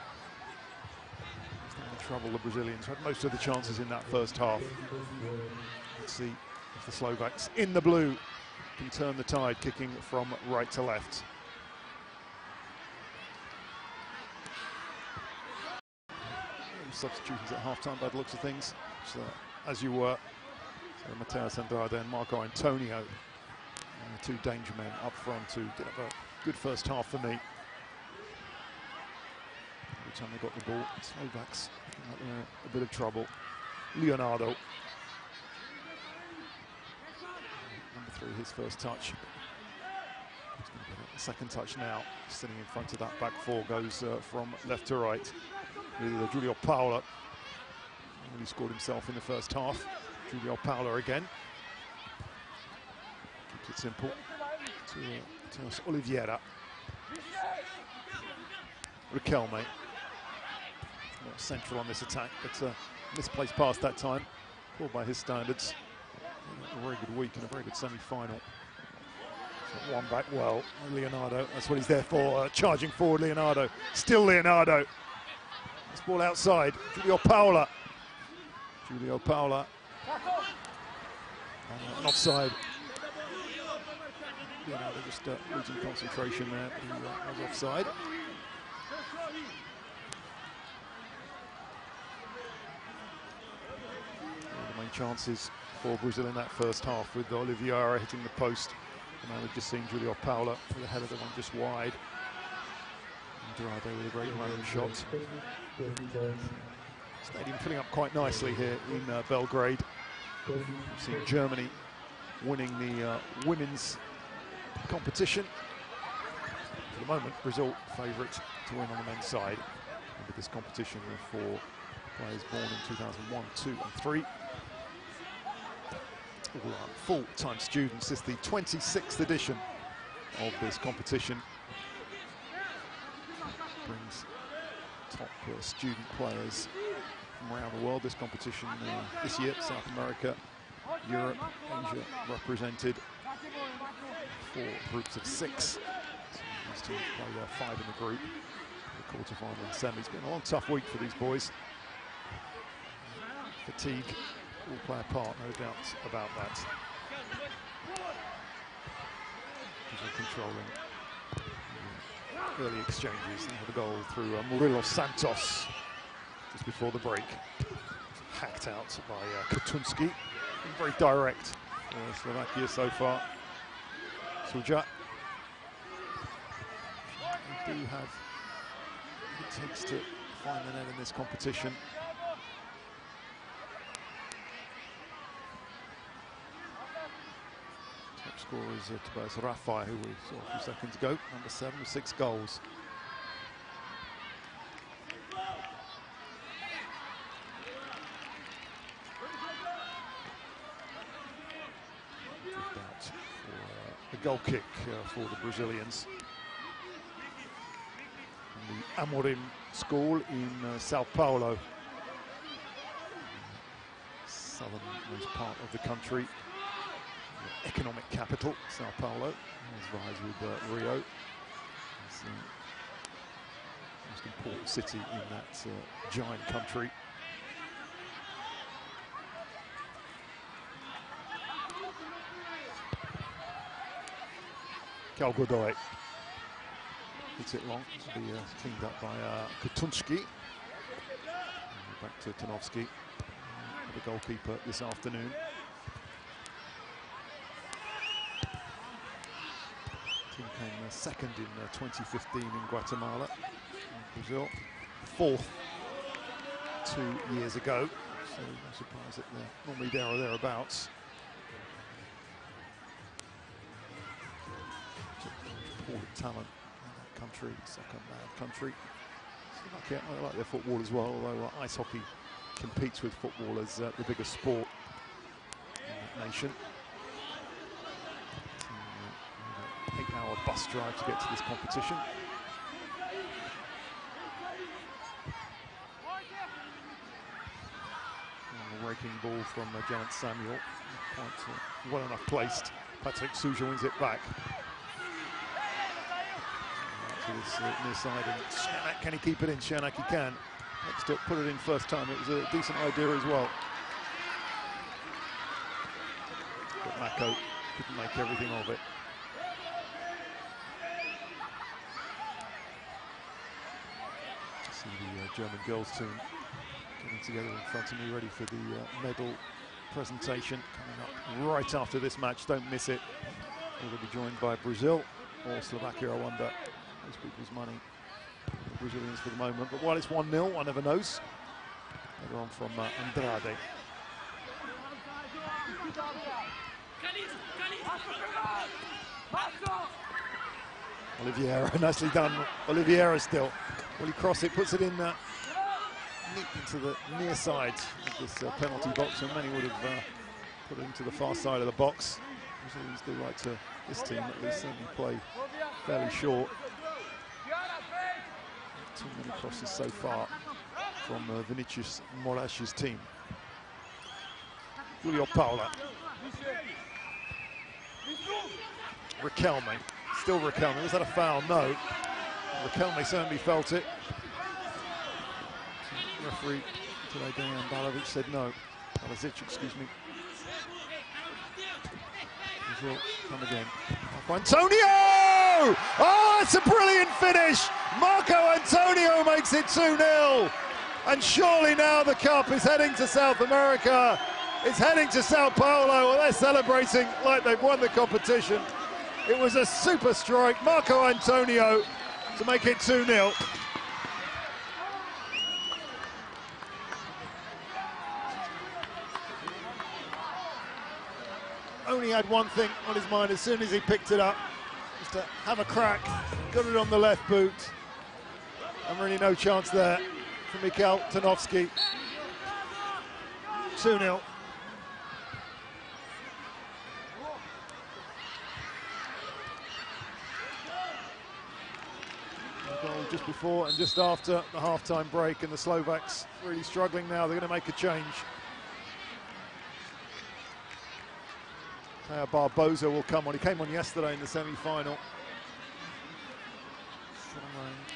It's not going to trouble the Brazilians. Had most of the chances in that first half. Let's see if the Slovaks in the blue can turn the tide, kicking from right to left. Substitutions at half-time by the looks of things, so, as you were. So Mateus Andrade and Marco Antonio, two danger men up front, who did have a good first half for me. Every time they got the ball, Slovaks in a bit of trouble. Leonardo, number 3, his first touch. He's going to get a second touch now, sitting in front of that back four, goes from left to right with Julio Paula. He scored himself in the first half. Julio Paula again. Keeps it simple to Oliveira. Riquelme. More central on this attack, but misplaced pass that time. Poor by his standards. A very good week and a very good semi-final. So one back well. Leonardo, that's what he's there for. Charging forward, Leonardo. Still Leonardo. This ball outside. Julio Paula. Julio Paula. And offside. Leonardo just losing concentration there. He was offside. One of the main chances for Brazil in that first half, with Oliveira hitting the post. And now we've just seen Julio Paula with a header that went just wide. Andrade with a great random shot. Stadium filling up quite nicely here in Belgrade. We've seen Germany winning the women's competition. For the moment, Brazil favourite to win on the men's side. And with this competition for players born in 2001, 2 and 3. All full-time students. This is the 26th edition of this competition. Brings top student players from around the world. This competition this year, South America, Europe, Asia represented. 4 groups of 6. So these teams play 5 in the group. The quarter-final and semi. It's been a long, tough week for these boys. Fatigue will play a part, no doubt about that. They're controlling early exchanges. They have a goal through Murilo Santos just before the break. Hacked out by Katunski. Very direct for Slovakia so far. Suja. They do have what it takes to find the net in this competition. Top scorer is Tobias Rafai, who we saw a few seconds ago, number 7 with 6 goals. Goal kick for the Brazilians. From the Amorim school in Sao Paulo, southernmost part of the country, the economic capital, Sao Paulo, as vies with Rio. It's the most important city in that giant country. Cal Godoy hits it long to be cleaned up by Katunski. Back to Tanovsky, the goalkeeper this afternoon. Team came second in 2015 in Guatemala. Brazil, 4th 2 years ago. So no surprise that they're normally there or thereabouts. All the talent in that country, soccer mad country. Slovakia, I like their football as well, although ice hockey competes with football as the biggest sport in that nation. 8-hour bus drive to get to this competition. And a raking ball from Janet Samuel, quite well enough placed. Patrick Suja wins it back. To this near side, and Cernak, can he keep it in? Cernak, he can. Next up, put it in first time. It was a decent idea as well. But Mako couldn't make everything of it. See the German girls team getting together in front of me, ready for the medal presentation coming up right after this match. Don't miss it. Will they be joined by Brazil or Slovakia, I wonder. Most people's money, the Brazilians for the moment. But while it's 1-0, one never knows. Later on from Andrade. Oliveira, nicely done. Oliveira still. Will he cross it, puts it in neat into the near side of this penalty box, and many would have put it into the far side of the box. Brazilians do like to, this team at least, certainly play fairly short. Too many crosses so far from Vinicius Moraes' team. Julio Paula. Riquelme, still Riquelme. Was that a foul? No. Riquelme certainly felt it. Referee today, Dejan Balovic, said no. Balazic, excuse me. Brazil come again. Antonio! Oh, that's a brilliant finish! Marco Antonio makes it 2-0. And surely now the cup is heading to South America. It's heading to Sao Paulo. Well, they're celebrating like they've won the competition. It was a super strike. Marco Antonio to make it 2-0. Only had one thing on his mind as soon as he picked it up, was to have a crack, got it on the left boot, and really no chance there for Mikhail Tarnowski. 2-0. Goal just before and just after the half-time break, and the Slovaks really struggling now. They're going to make a change. Barbosa will come on. He came on yesterday in the semi-final.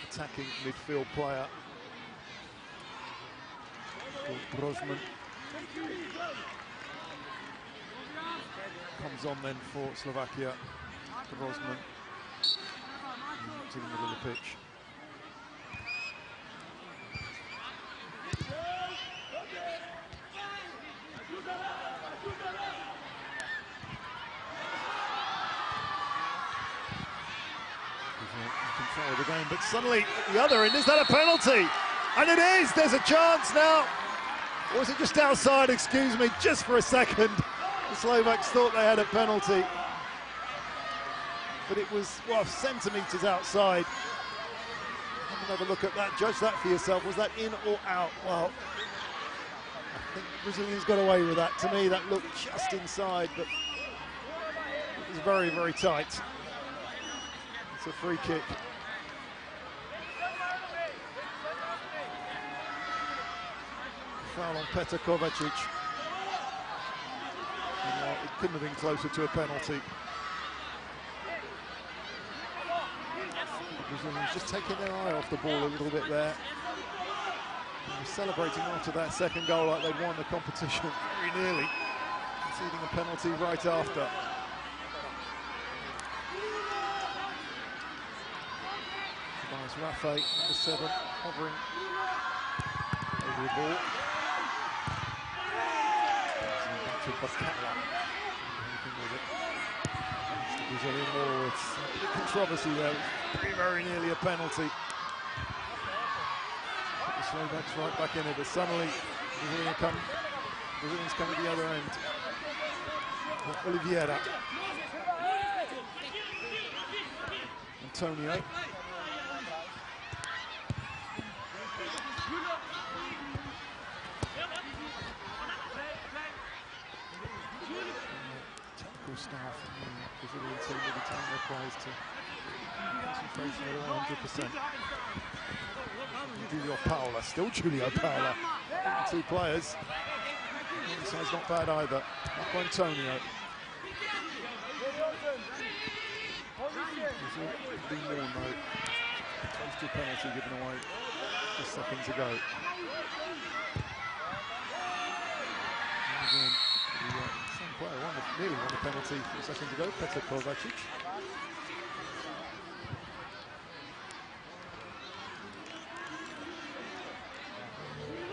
Attacking midfield player. Brosman comes on then for Slovakia. Brosman to the middle of the pitch. Control of the game, but suddenly at the other end, is that a penalty? And it is. There's a chance now. Or was it just outside? Excuse me, just for a second. The Slovaks thought they had a penalty, but it was, well, centimetres outside. Have another look at that. Judge that for yourself. Was that in or out? Well, I think Brazilians got away with that. To me, that looked just inside, but it was very, very tight. It's a free kick. Foul on Petr Kovacic. It couldn't have been closer to a penalty. The Brazilians just taking their eye off the ball a little bit there. They were celebrating after that second goal like they'd won the competition very nearly, conceding a penalty right after. Tobias Rafe, number 7, hovering over the ball. Back to Bacala. The Brazilian wall. It's a bit of controversy there. Very, very nearly a penalty. Put the Slovaks right back in it, but suddenly Brazilians come at the other end. Oliveira. Antonio. Technical staff and the Brazilian team will be telling their players to concentration at 100%. Julio Paula, still Julio Paula. Two players. The side's not bad either. Marco Antonio. Be more though. Close to a penalty given away just seconds ago. And again, the same player nearly won a penalty a few seconds ago, Petr Kovacic.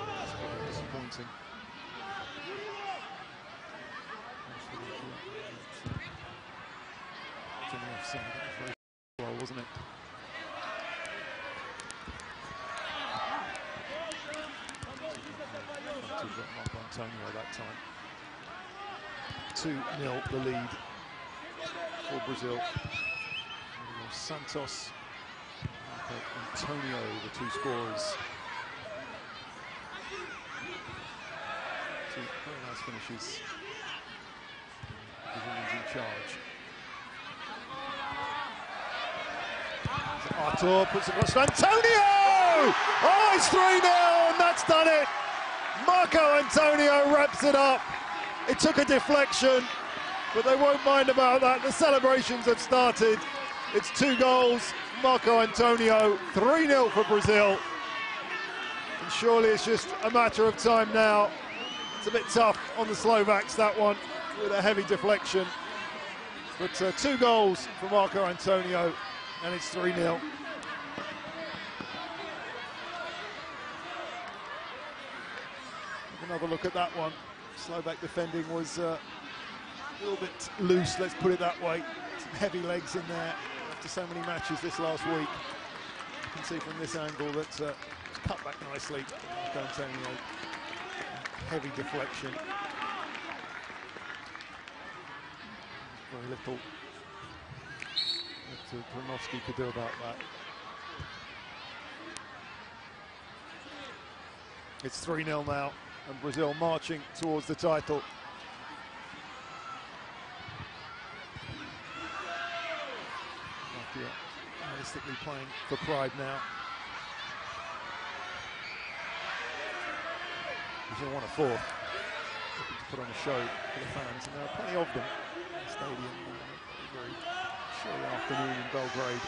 That's pretty disappointing. Very well, wasn't it? Marco Antonio that time. 2-0 the lead for Brazil. Santos, Marco Antonio, the two scorers. Two very nice finishes. Brazilians in charge. Artur puts it across to Antonio! Oh, it's 3-0 and that's done it! Marco Antonio wraps it up. It took a deflection, but they won't mind about that. The celebrations have started. It's 2 goals, Marco Antonio, 3-0 for Brazil. And surely it's just a matter of time now. It's a bit tough on the Slovaks, that one, with a heavy deflection. But 2 goals for Marco Antonio, and it's 3-0. Another look at that one. Slovak defending was a little bit loose, let's put it that way. Some heavy legs in there after so many matches this last week. You can see from this angle that it's cut back nicely. Marco Antonio, heavy deflection. Very little that Granovsky could do about that. It's 3-0 now, and Brazil marching towards the title. Realistically playing for pride now. Brazil won a 4th. To put on a show for the fans, and there are plenty of them in the stadium. Very chilly afternoon in Belgrade.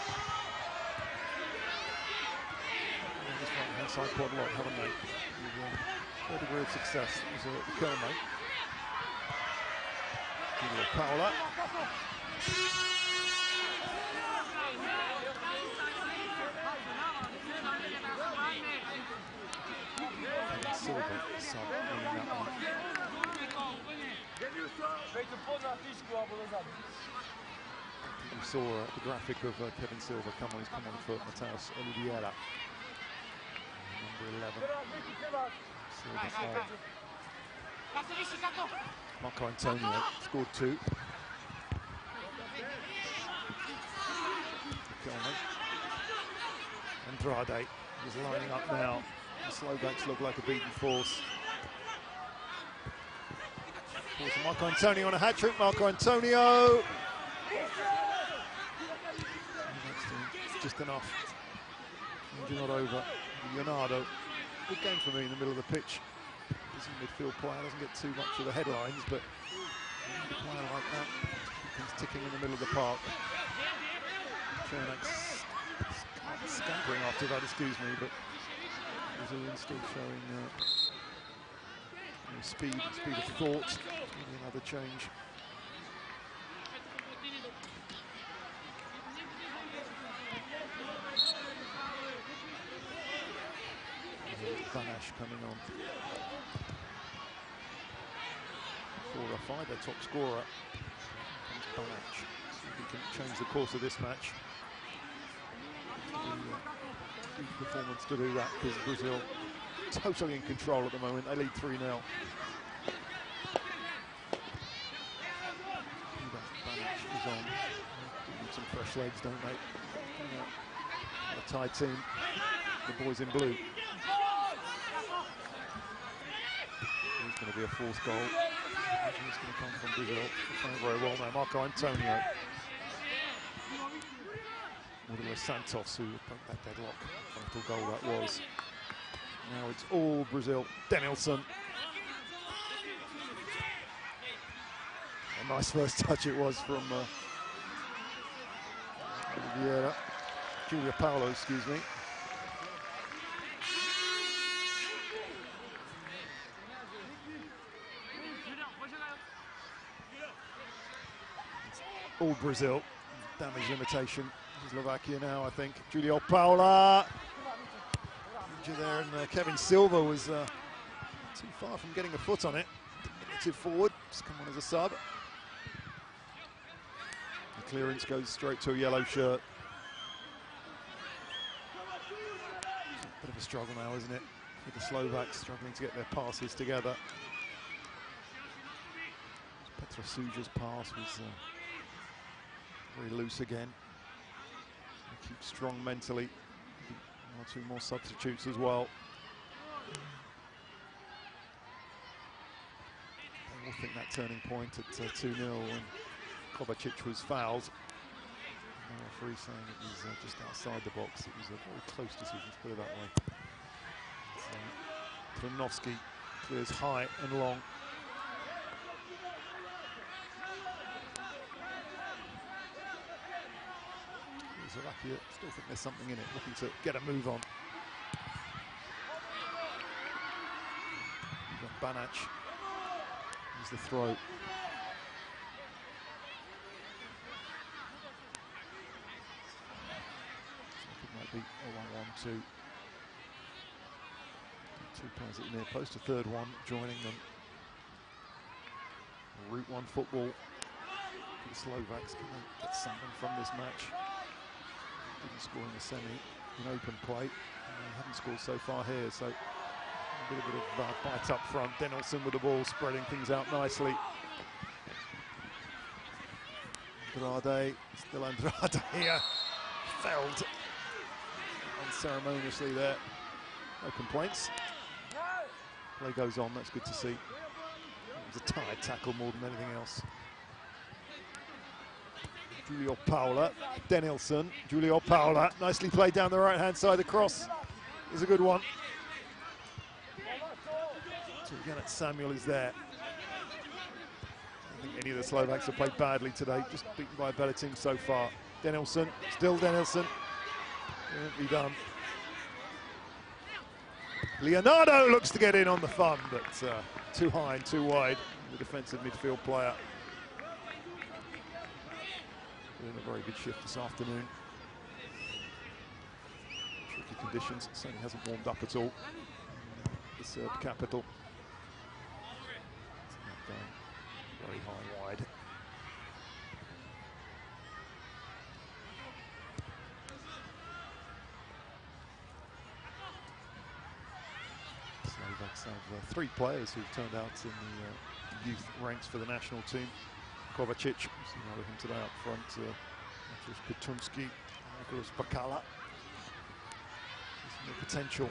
This right-hand side quad a lot, haven't they? With a degree of success. That was the Kelme. Julio Paula. Silva sub winning that one. You saw the graphic of Kevin Silva come on for Mateus Oliveira. Number 11. Silva Marco Antonio scored 2. Andrade is lining up now. The Slovaks look like a beaten force. Marco Antonio on a hat-trick. Marco Antonio. It's just enough. Injury not over. Leonardo. Good game for me in the middle of the pitch. He's a midfield player, doesn't get too much of the headlines, but a player like that, he's ticking in the middle of the park. Chernak's scampering after that, excuse me, but Brazilians still showing speed of thought. Maybe another change. Vanash coming on. 4-5, their top scorer. Comes Vanash. See if he can change the course of this match. Huge performance to do that, because Brazil totally in control at the moment. They lead 3-0. Vanash is on. Need some fresh legs, don't they? a Thai team, the boys in blue. There's going to be a fourth goal. It's going to come from Brazil. Playing very well now, Marco Antonio. Murilo Santos, who broke that deadlock. Vital goal that was. Now it's all Brazil. Denilson. A nice first touch it was from Julia Paulo, excuse me. All Brazil. Damage limitation. Slovakia now, I think. Julio Paula. Injured there, and Kevin Silva was too far from getting a foot on it. Diminutive forward. Just come on as a sub. The clearance goes straight to a yellow shirt. Bit of a struggle now, isn't it? With the Slovaks struggling to get their passes together. Petra Suja's pass was very loose again. They keep strong mentally. One or two more substitutes as well. They all think that turning point at 2-0 when Kovacic was fouled. The referee saying it was just outside the box. It was a very close decision, to put it that way. Trinovsky clears high and long. Slovakia still think there's something in it, looking to get a move on. Banac is the throw. It might be a 1-1-2. Two players at the near post, a third one joining them. Route 1 football. The Slovaks can get something from this match. Didn't score in the semi in open play. Haven't scored so far here, so a bit of bite up front. Denilson with the ball, spreading things out nicely. Andrade, still Andrade here. Felled unceremoniously there. No complaints. Play goes on, that's good to see. It was a tired tackle more than anything else. Julio Paula, Denilson, Julio Paula, nicely played down the right-hand side. The cross is a good one. So again, Samuel is there. I don't think any of the Slovaks have played badly today, just beaten by a better team so far. Denilson, still Denilson. Brilliantly done. Leonardo looks to get in on the fun, but too high and too wide, the defensive midfield player. Doing a very good shift this afternoon. Tricky conditions, certainly hasn't warmed up at all. The Serb capital. Very high wide. Slovaks have three players who've turned out in the youth ranks for the national team. Kovacic, see now with him today up front, Mateusz Kutumski, Nicholas Bakala. There's potential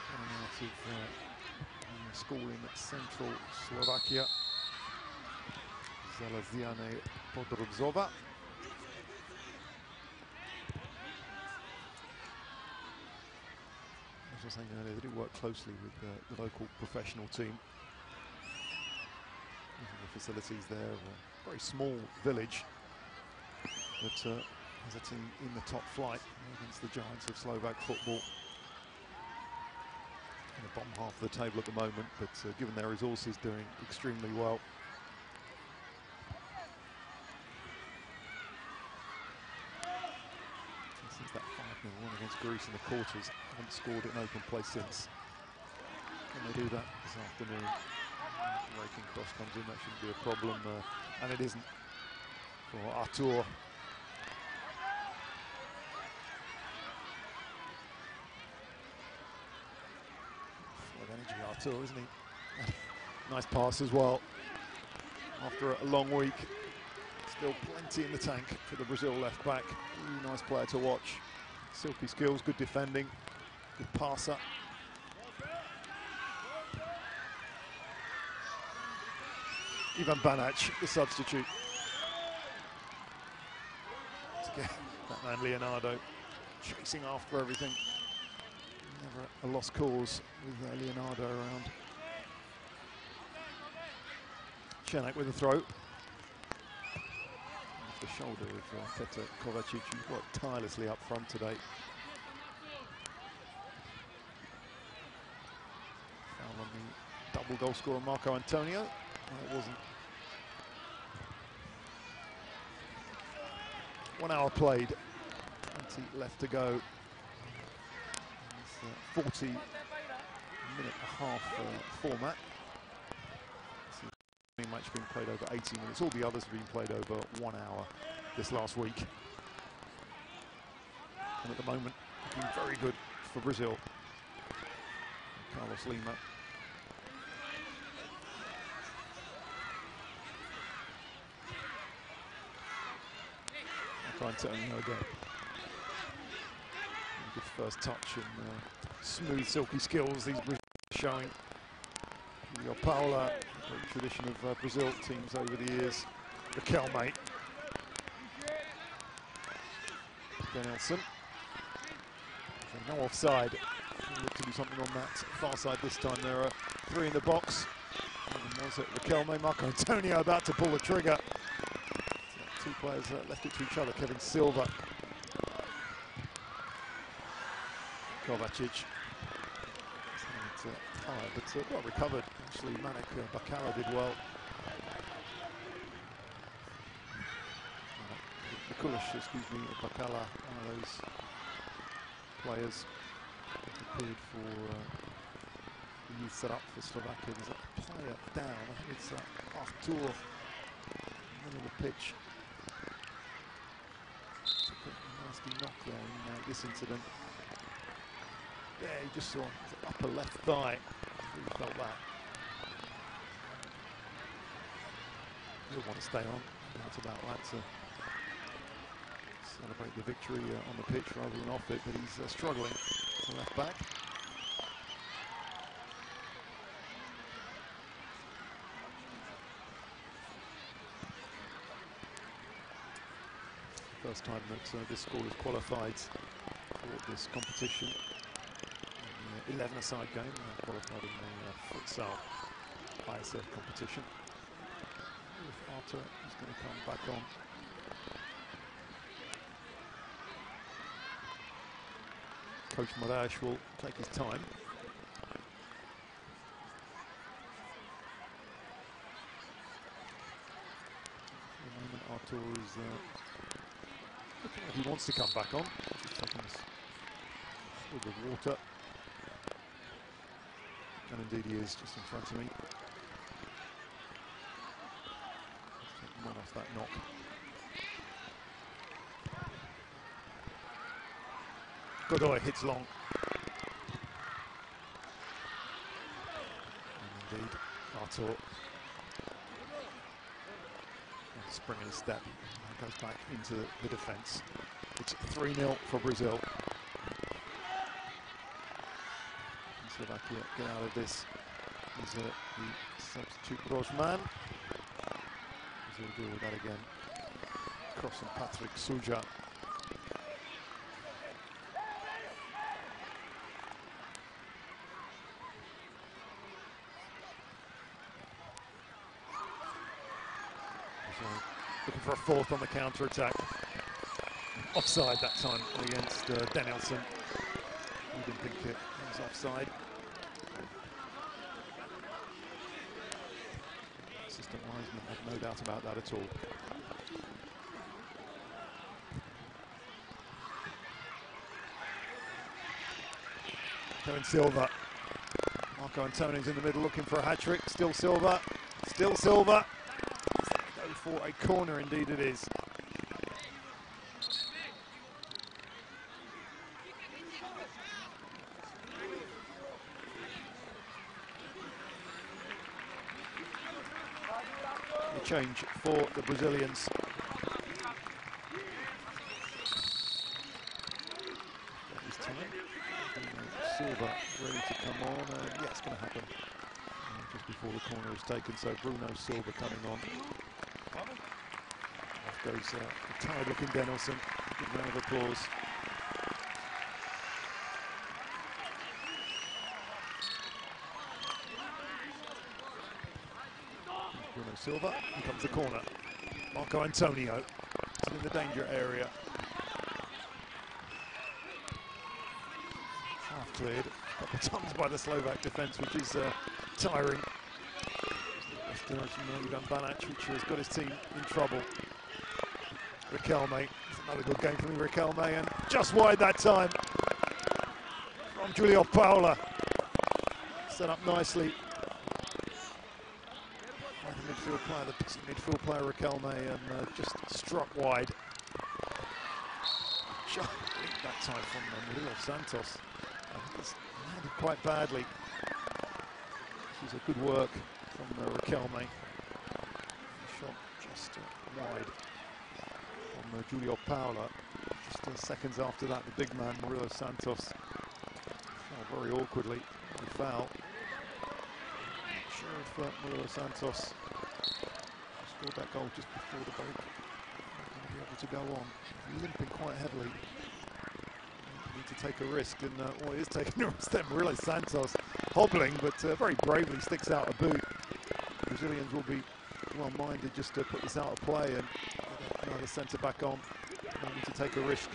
coming out of schooling at Central Slovakia. Zalaziane Podrobzova. As I was saying earlier, they do work closely with the local professional team. The facilities there, a very small village that has a team in the top flight against the giants of Slovak football. In the bottom half of the table at the moment, but given their resources, doing extremely well. Since that 5-0 win against Greece in the quarters, haven't scored in open play since. Can they do that this afternoon? Raking cross comes in, that shouldn't be a problem, and it isn't for Artur. Full of energy, Artur, isn't he? Nice pass as well. After a long week, Still plenty in the tank for the Brazil left back. Really nice player to watch. Silky skills, good defending, good passer. Ivan Banac, the substitute. Again, that man Leonardo chasing after everything. Never a lost cause with Leonardo around. Chenak with a throw. Off the shoulder of Petar Kovacic, who's worked tirelessly up front today. Foul on the double goal scorer Marco Antonio. Well, it wasn't. 1 hour played, 20 left to go. It's 40-minute and a half format. This match being played over 80 minutes. All the others have been played over 1 hour this last week. And at the moment, been very good for Brazil. Carlos Lima. Antonio again. Good first touch and smooth, silky skills these Brazilians are showing. Your Paula, great tradition of Brazil teams over the years. Riquelme. Danielson. No offside. Look to do something on that far side this time. There are 3 in the box. And was it Riquelme? Marco Antonio about to pull the trigger. 2 players left it to each other. Kevin Silva. Kovacic. Tired, but well recovered. Actually, Manek Bakala did well. Mikulic, excuse me, Bakala, one of those players appeared for the youth set up for Slovakia. There's a player down. I think it's Artur, middle of the pitch. Nasty knock there in this incident. Yeah, he just saw his upper left thigh. Really felt that. He'll want to stay on. It's about right to celebrate the victory on the pitch rather than off it, but he's struggling as a left back. First time that this school has qualified for this competition. 11-a-side game, qualified in the futsal ISF competition. If Arthur is going to come back on. Coach Moraes will take his time. For the moment, Arthur is looking like he wants to come back on. Just taking a swig of water. And indeed he is, just in front of me. Not off that knock. Godoy hits long. And indeed, Artur. Spring in his step. Goes back into the defence. It's 3-0 for Brazil. Slovakia get out of this. He's the substitute Rosman. He'll deal with that again. Cross from Patrick Suja. So looking for a fourth on the counter attack. Offside that time against Danielson. He didn't think it was offside. Assistant linesman had no doubt about that at all. Kevin Silva. Marco Antonio's in the middle looking for a hat-trick. Still Silva. Still Silva. Go for a corner, indeed it is. The change for the Brazilians. Silva ready to come on, and yeah, it's going to happen just before the corner is taken. So Bruno Silva coming on. Off goes the tired-looking Danielson. Good round of applause. Bruno Silva, here comes the corner. Marco Antonio is in the danger area. Half cleared a couple of times by the Slovak defence, which is tiring. Ivan Banac, which has got his team in trouble. Riquelme, it's another good game from Riquelme, and just wide that time from Julio Paula. Set up nicely. The midfield player, the busy midfield player Riquelme, and just struck wide. Shot that time from Murillo Santos. It's landed quite badly. This is a good work from Riquelme. Shot just wide from Julio Paula. Just seconds after that, the big man Murillo Santos fell very awkwardly. The foul. Sure if Murillo Santos scored that goal just before the break, not going to be able to go on. He's limping quite heavily. Need to take a risk, and well, he is taking a risk there. Murillo Santos hobbling, but very bravely sticks out a boot. Brazilians will be well-minded just to put this out of play and get another centre-back on. They need to take a risk.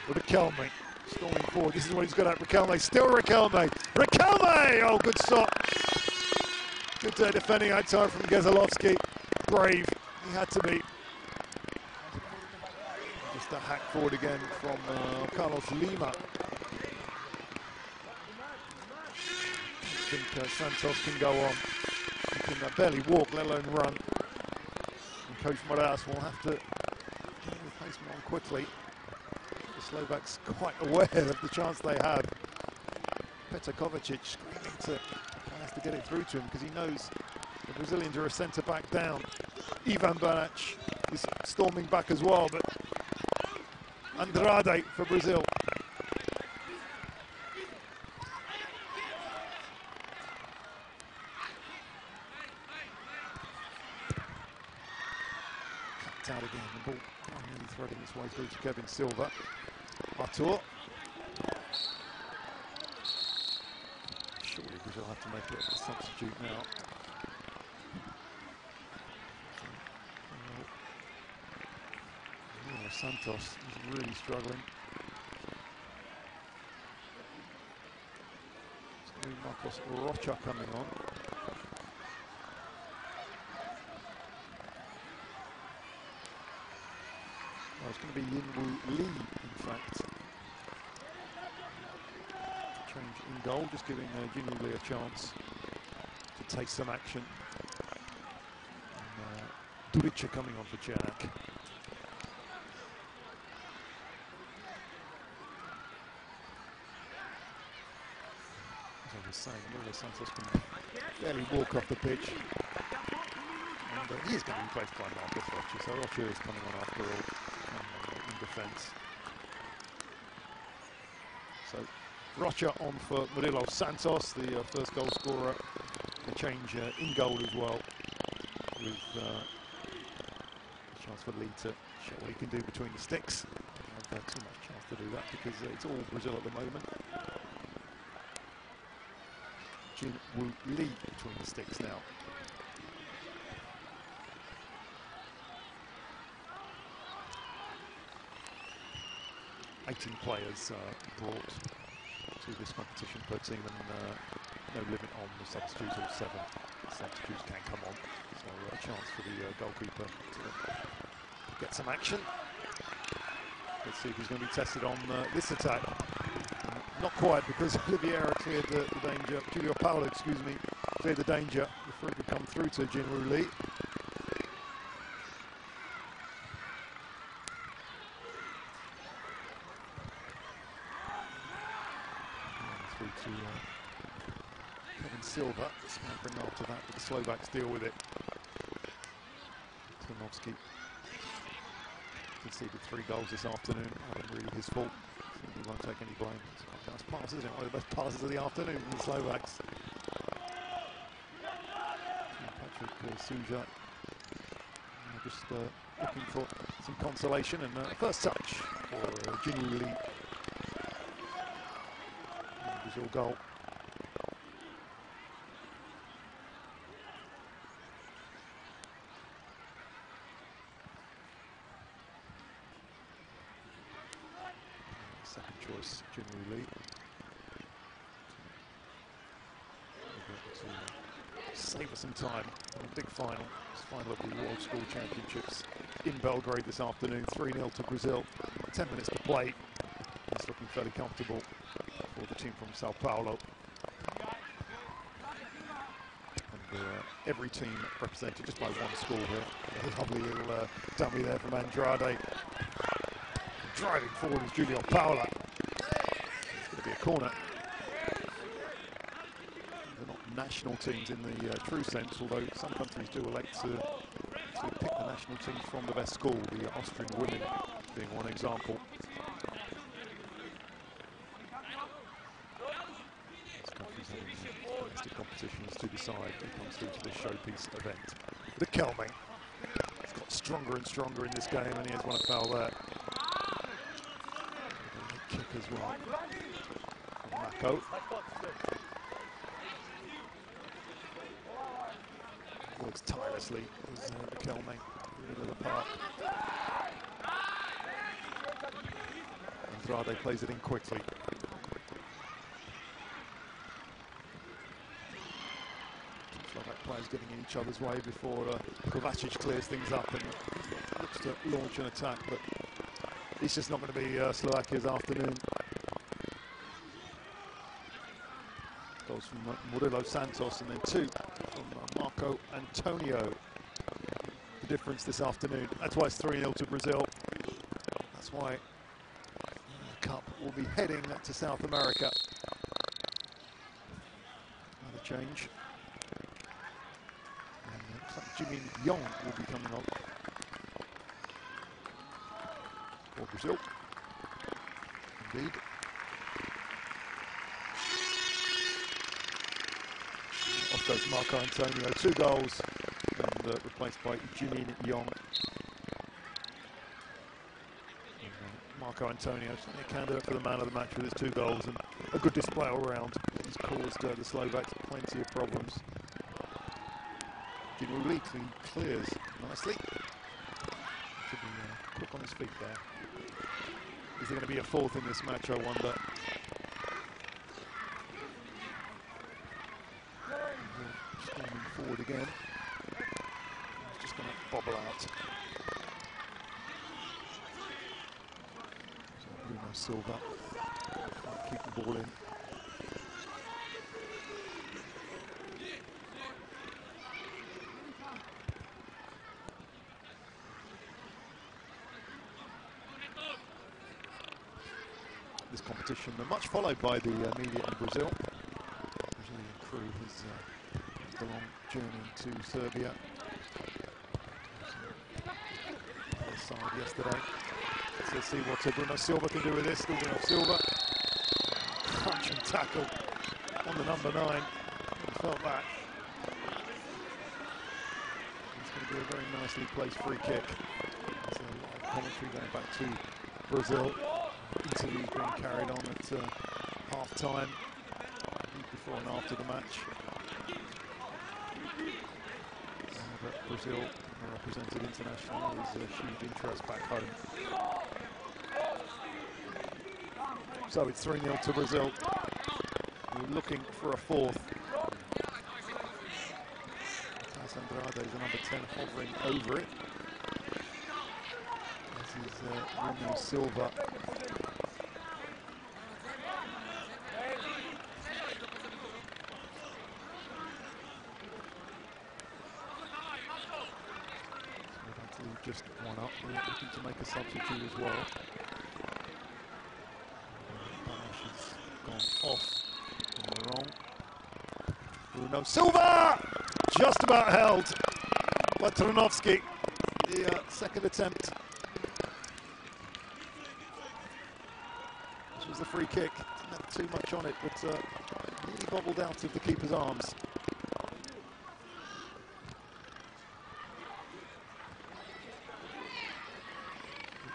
Riquelme storming forward. This is what he's got at Riquelme. Still Riquelme. Riquelme! Oh, good stop. Good defending that time from Gezelowski. Brave. He had to be. Just a hack forward again from Carlos Lima. I think Santos can go on. He can barely walk, let alone run. And Coach Moraes will have to get the replacement on quickly. The Slovaks quite aware of the chance they have. Petr Kovacic screaming to has to get it through to him because he knows the Brazilians are a centre-back down. Ivan Banac is storming back as well, but Andrade for Brazil. Cut out again, the ball nearly threading its way through to Kevin Silva. Artur. Surely Brazil have to make a substitute now. Santos is really struggling. It's going to be Marcos Rocha coming on. Well, it's going to be Yinwoo Lee, in fact. Change in goal, just giving Yinwoo Lee a chance to take some action. And Durica coming on for Czernak. Saying Murillo Santos can barely walk off the pitch, and he is going to be replaced by Marcos Rocha, so Rocha is coming on after all in defence. So Rocha on for Murillo Santos, the first goal scorer. A change in goal as well, with a chance for Lee to show what he can do between the sticks. I don't have too much chance to do that because it's all Brazil at the moment. Yinwoo Lee between the sticks now. $18 players brought to this competition per team, and no limit on the substitutes, or 7 substitutes can come on. So a chance for the goalkeeper to get some action. Let's see if he's going to be tested on this attack. Not quite, because Oliveira cleared the danger. Julio Paula, excuse me, cleared the danger. The free could come through to Yinwoo Lee. Through to Kevin Silva. Scampering after that, but the Slovaks deal with it. Ternovski conceded 3 goals this afternoon. Not really his fault. He won't take any blame. It's quite a nice pass, isn't it? One of the best passes of the afternoon from the Slovaks. Patrick Suja just looking for some consolation, and first touch for Jinwoo Lee. Brazil goal. Second choice, Jinwoo Lee. To save us some time in a big final. It's final of the World School Championships in Belgrade this afternoon. 3-0 to Brazil. 10 minutes to play. It's looking fairly comfortable for the team from Sao Paulo. And every team represented just by one school here. A lovely little dummy there from Andrade. Driving forward is Julio Paula. It's going to be a corner. They're not national teams in the true sense, although some countries do elect to pick the national teams from the best school, the Austrian women being one example. These countries having domestic competitions to decide who comes through to this showpiece event. The Kelming. He's got stronger and stronger in this game, and he has won a foul there. Kick as well from Mako. Works tirelessly as the Kelming in the middle of the park. Andrade plays it in quickly. Slovak players getting in each other's way before Kovacic clears things up and looks to launch an attack, but it's just not going to be Slovakia's afternoon. Goals from Murilo Santos and then two from Marco Antonio. The difference this afternoon. That's why it's 3-0 to Brazil. That's why the Cup will be heading to South America. Another change. And it looks like Jimin Yong will be coming on for Brazil. Indeed. Off goes Marco Antonio, 2 goals, and replaced by Jimin Yong. Marco Antonio, certainly a candidate for the man of the match with his 2 goals and a good display all round. He's caused the Slovaks plenty of problems. Jinwoo Lee clears nicely. Should be quick on his feet there. Is there going to be a fourth in this match, I wonder? Storming forward again. He's just going to bobble out. So Bruno Silva can't keep the ball in. This competition, much followed by the media in Brazil. The Brazilian crew has a long journey to Serbia. Other side yesterday. So let's see what Bruno Silva can do with this. Still Bruno Silva. Crunch and tackle on the number 9. He felt that. It's going to be a very nicely placed free kick. There's a live commentary going back to Brazil. Interviews being carried on at half-time, before and after the match. But Brazil, represented internationally, is a huge interest back home. So it's 3-0 to Brazil. We're looking for a fourth. Andrade is the number 10 hovering over it. This is Bruno Silva. Just one up, we're looking to make a substitute as well. Banash has gone off in the wrong. Bruno Silva! Just about held by Trunovsky. The second attempt. a free kick. Didn't have too much on it, but nearly bobbled out of the keeper's arms.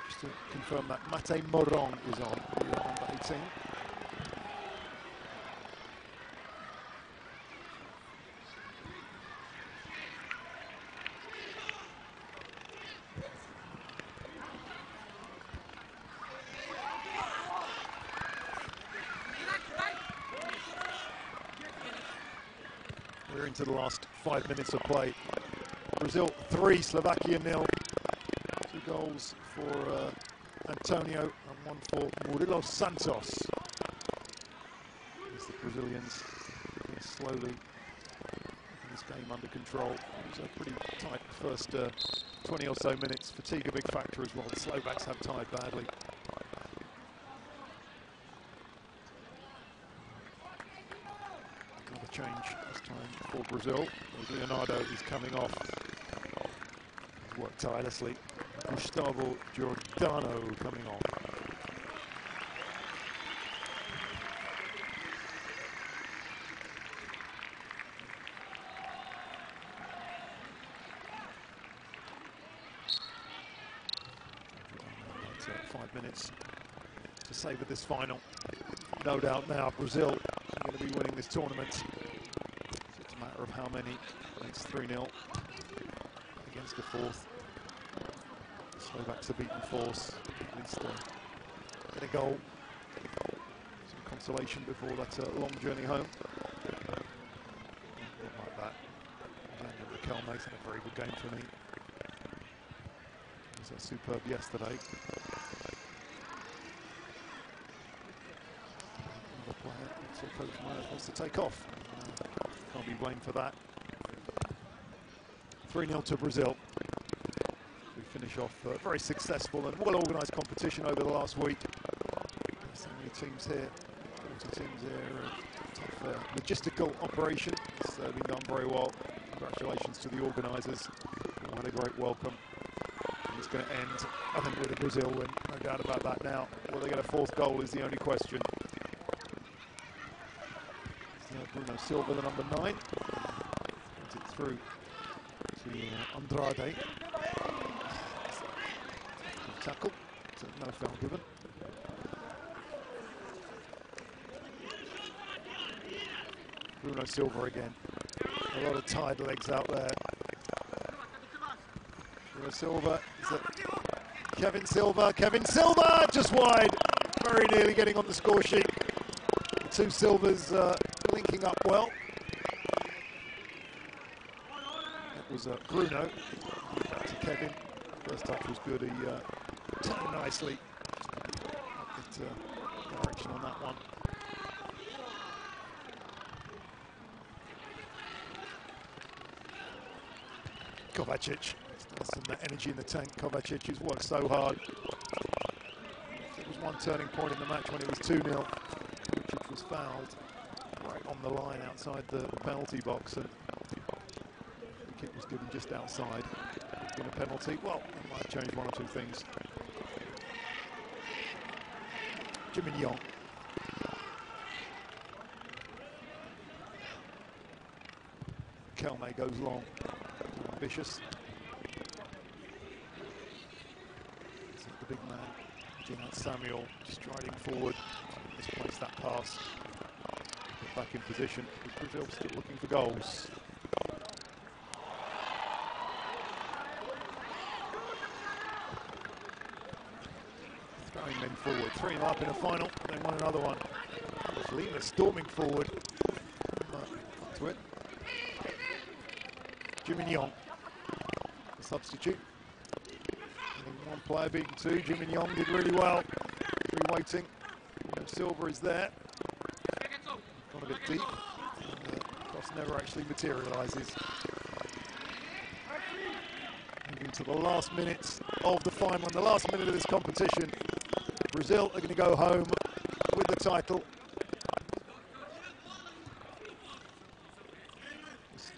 Just to confirm that Mate Morong is on, the number 18. We're into the last 5 minutes of play. Brazil 3, Slovakia 0. 2 goals for Antonio and 1 for Murilo Santos. As the Brazilians slowly getting this game under control. It was a pretty tight first 20 or so minutes. Fatigue a big factor as well. The Slovaks have tied badly. Another change this time for Brazil. Leonardo is coming off. He's worked tirelessly. Gustavo Giordano coming on. About 5 minutes to savour this final. No doubt now Brazil are going to be winning this tournament. So it's a matter of how many. It's 3-0 against the fourth. Slovaks are beaten force. At least get a goal. Some consolation before that long journey home. Not like that. Daniel Riquelme had a very good game for me. He was superb yesterday. Another player that Coach Myers wants to take off. Can't be blamed for that. 3-0 to Brazil. Finish off a very successful and well-organised competition over the last week. So many teams here, 40 teams here, a tough logistical operation. It's been done very well. Congratulations to the organisers. What a great welcome. And it's going to end, I think, with a Brazil win. No doubt about that now. Will they get a fourth goal is the only question. Bruno Silva, the number 9. Puts it through to Andrade. Tackle, so no foul given. Bruno Silva again. A lot of tired legs out there. Bruno Silva, is it Kevin Silva? Kevin Silva just wide. Very nearly getting on the score sheet. The two Silvas linking up well. That was Bruno. Back to Kevin. First touch was good. He turned nicely. Good direction on that one. Kovacic. There's some energy in the tank. Kovacic has worked so hard. There was one turning point in the match when it was 2-0. Kovacic was fouled right on the line outside the penalty box, and the kick was given just outside. Been a penalty. Well, it might have changed one or two things. Jimin Yong. Kelme goes long. Ambitious. The big man, Gennad Samuel, striding forward. Misplaced that pass. Get back in position. Brazil still looking for goals. Throwing men forward, 3 up in a final, and they won another one. Lima storming forward. Up to it. Jimin Yong, the substitute. And one player beaten 2. Jimin Yong did really well. Waiting. Silva is there. Gone a bit deep. And the cross never actually materialises. Moving to the last minutes of the final and the last minute of this competition. Brazil are going to go home with the title. Just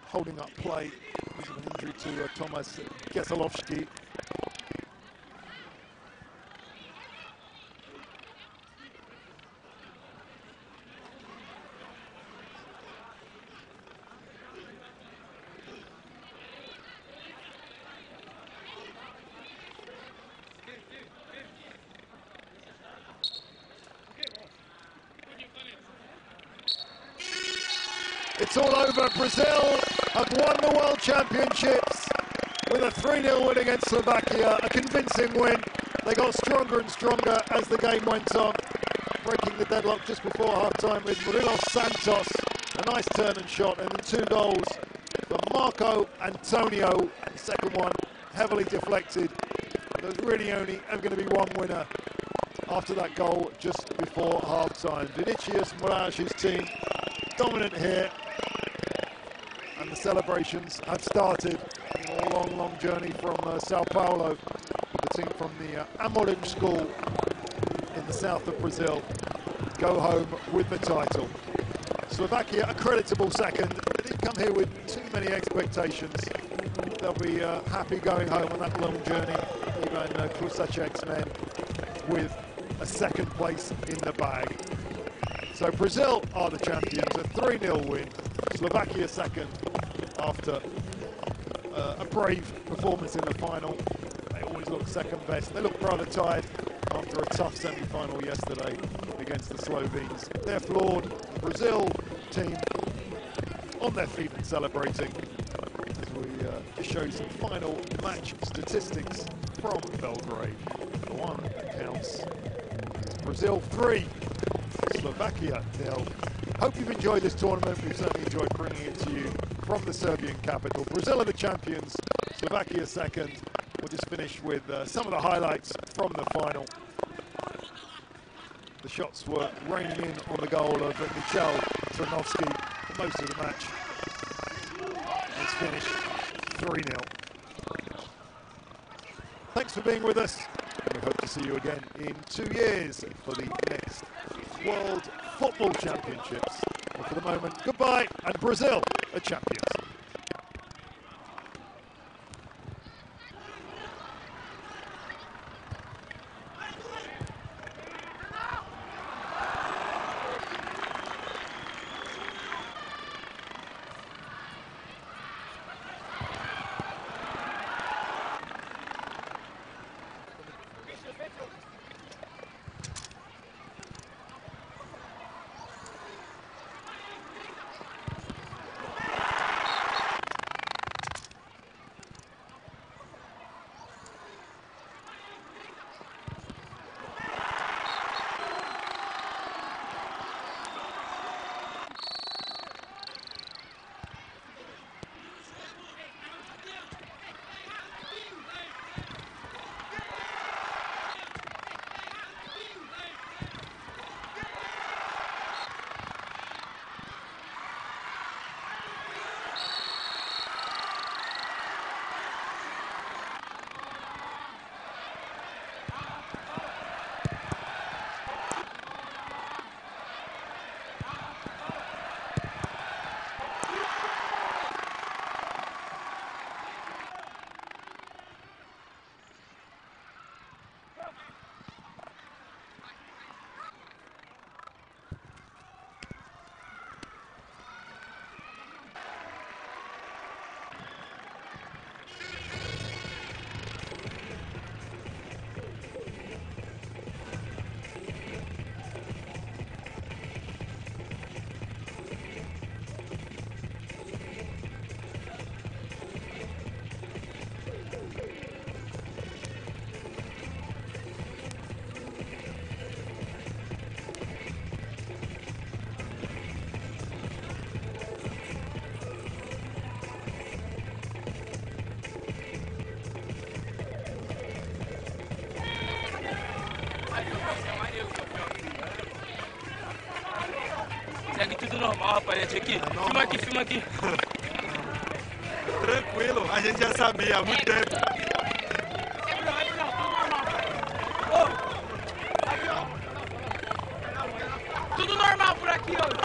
holding up play because of an injury to Tomasz Kieselowski. It's all over. Brazil have won the World Championships with a 3-0 win against Slovakia. A convincing win. They got stronger and stronger as the game went on, breaking the deadlock just before half-time with Murilo Santos. A nice turn and shot, and then 2 goals for Marco Antonio. The second one heavily deflected. There's really only ever going to be one winner after that goal just before half-time. Vinicius Moraes' team dominant here, and the celebrations have started. A long, long journey from Sao Paulo. The team from the Amorim school in the south of Brazil go home with the title. Slovakia, a creditable second. They didn't come here with too many expectations. They'll be happy going home on that long journey. Ivan Krusacek's men with a second place in the bag. So Brazil are the champions, a 3-0 win. Slovakia second after a brave performance in the final. They always look second best. They look rather tired after a tough semi-final yesterday against the Slovenes. They're floored. Brazil team on their feet and celebrating. As we just show you some final match statistics from Belgrade. The one that counts is Brazil 3, Slovakia 0. Hope you've enjoyed this tournament. We've certainly enjoyed bringing it to you from the Serbian capital. Brazil are the champions, Slovakia second. We'll just finish with some of the highlights from the final. The shots were raining in on the goal of Michel Tarnowski for most of the match. It's finished 3-0. Thanks for being with us. We hope to see you again in 2 years for the next World Football Championships. But for the moment, goodbye, and Brazil are champions. Segue tudo normal, rapaz. Aqui. Filma aqui, filma aqui. Tranquilo, a gente já sabia há muito tempo. Tudo normal por aqui, ó.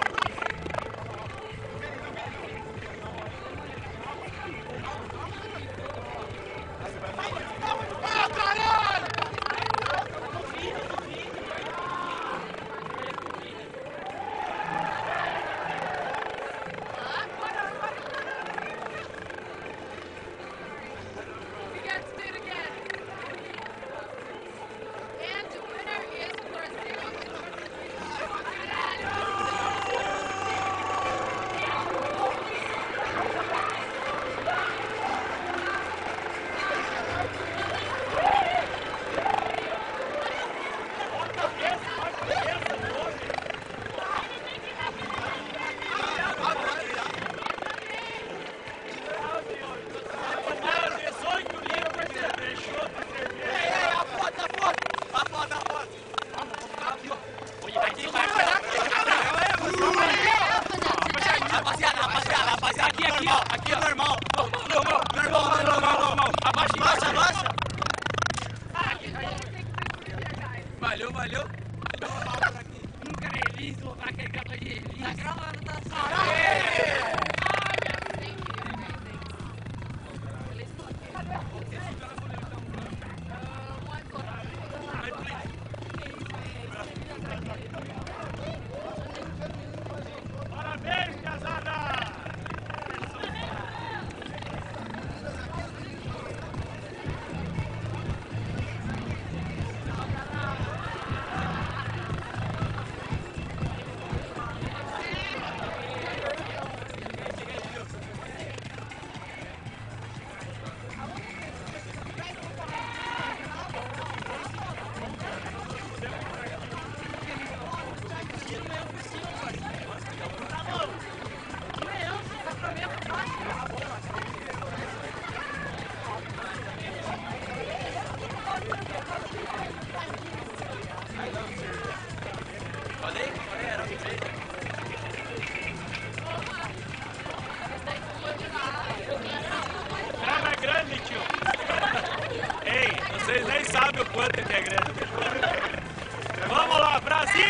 Aqui, ó. Normal. Normal. Abaixa. Valeu. Nunca reviso, vai que capa de revista. Tá gravando, tá só. Grama é grande, tio. Ei, vocês nem sabem o quanto que é grande. Vamos lá, Brasil!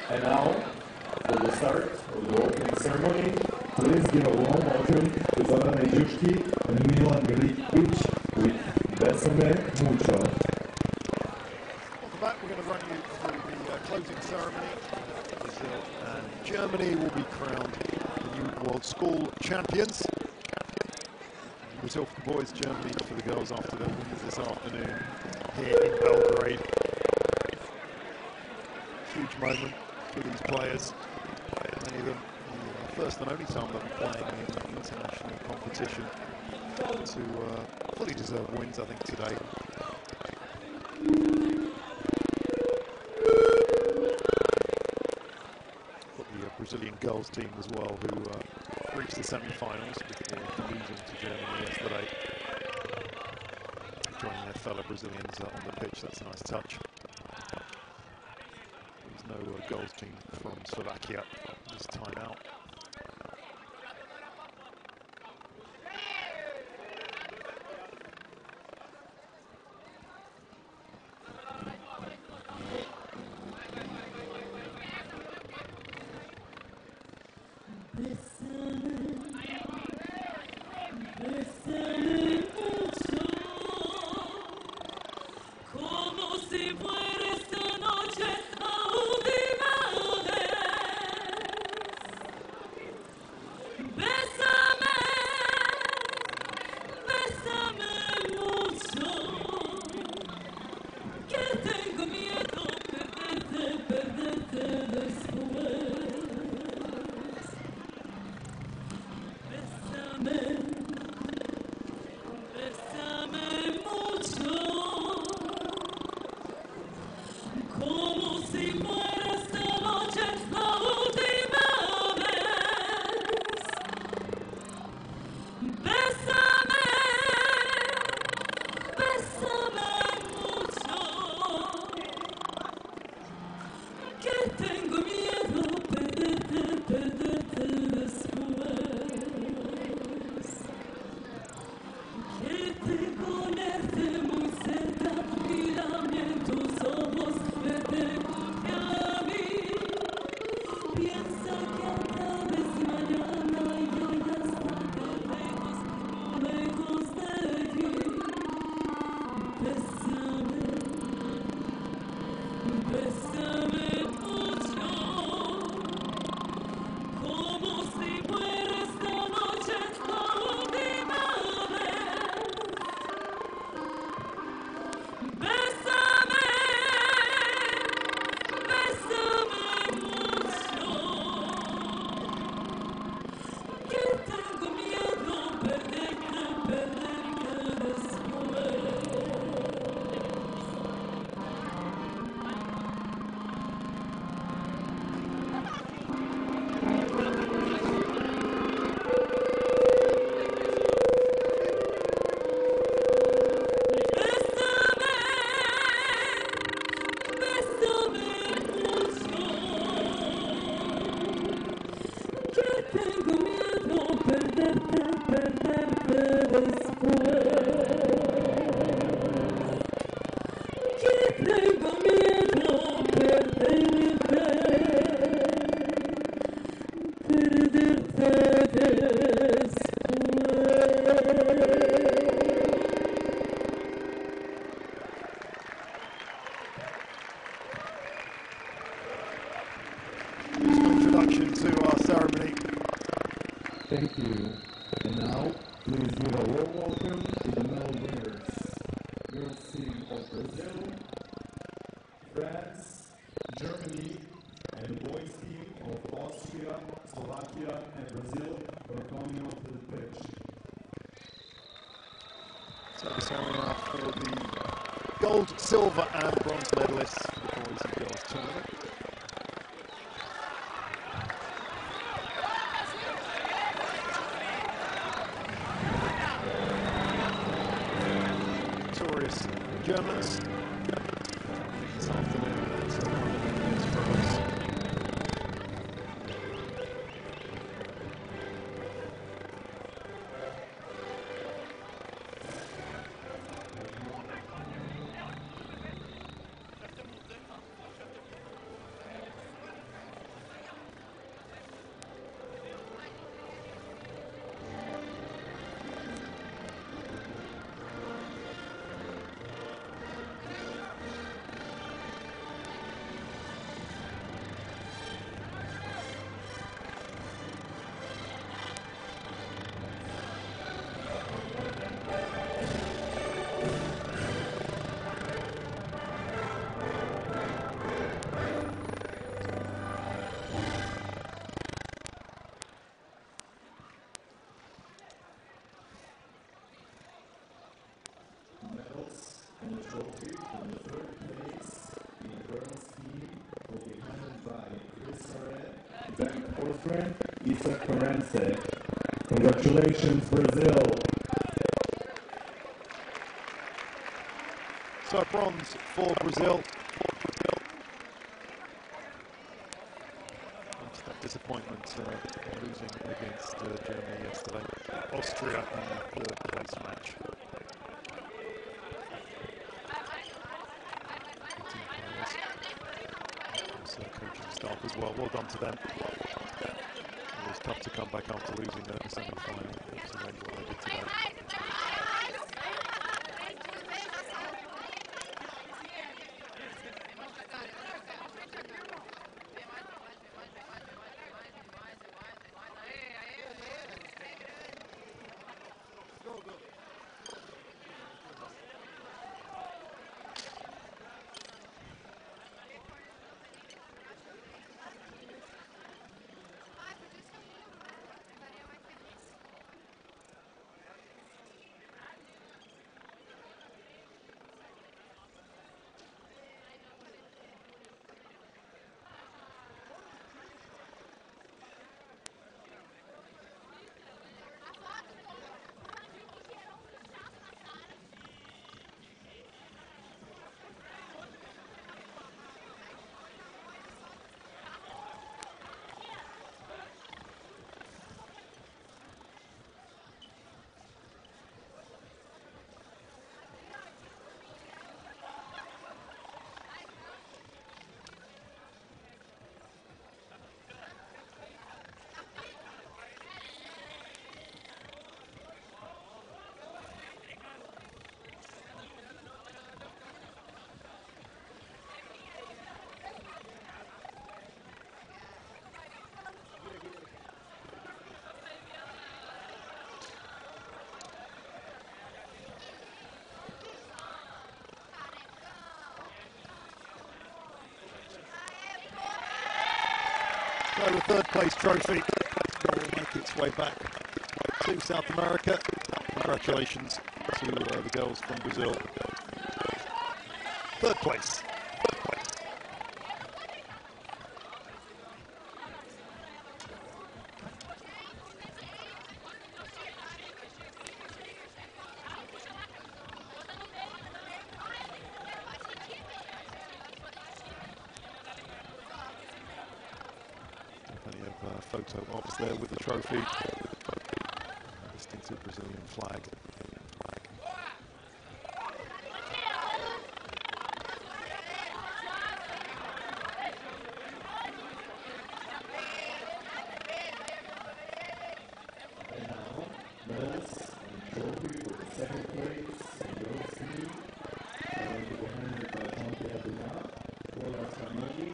And now, for the start of the opening ceremony, please give a warm welcome to Zoran Nejushki and Milan Grlić with Besame Mucho. Welcome back. We're going to run you through the closing ceremony. Brazil and Germany will be crowned the new World School Champions. Brazil for the boys, Germany for the girls after their wins this afternoon here in Belgrade. Huge moment for these players. Many of them, the first and only time they'll be playing in international competition to fully deserved wins, I think, today. Got the Brazilian girls team as well, who reached the semi-finals before losing to Germany yesterday. Joining their fellow Brazilians on the pitch, that's a nice touch. There's no girls team from Slovakia this time out. to our ceremony. Thank you. And now, please give a warm welcome to the medal winners. Girls team of Brazil, France, Germany, and the boys team of Austria, Slovakia, and Brazil are coming onto the pitch. So the ceremony now for the gold, silver and bronze medalists for the boys and girls tournament. Victorious Germans this afternoon at London for us. Medals and the trophy from the third place in the girls team will be handed by Chris Sarret, Ben Orfred, Isa Carense. Congratulations, Brazil! So bronze for Brazil. After that disappointment losing against Germany yesterday. Austria in the third place match. Coaching staff as well. Well done to them. It was tough to come back after losing the semi-final. It's amazing what they did today. So the third place trophy will make its way back to South America. Congratulations to the girls from Brazil. Third place. Plenty of photo ops there with the trophy. Distinctive Brazilian flag. And now, medals and trophy for the second place in girls team will be handed by Jean-Pierre Dumas, Paula Scanoli,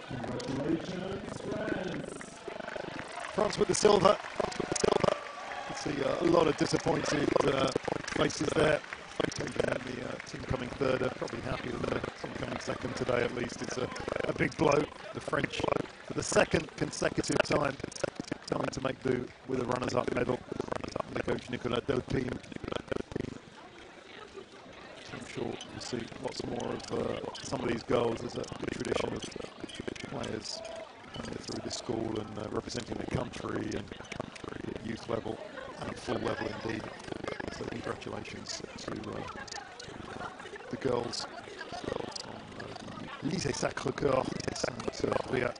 Congratulations, France. France with the silver. You see a lot of disappointed faces there. And the team coming third are probably happier than the team coming second today, at least. It's a big blow. The French, for the second consecutive time, coming to make do with a runners-up medal. The coach Nicolas Delpine. So I'm sure you'll see lots more of some of these goals. There's a good tradition of players coming through this school and representing their country and at youth level and at full level indeed. So congratulations to the girls on the Lycée Sacré-Cœur Saint-Briac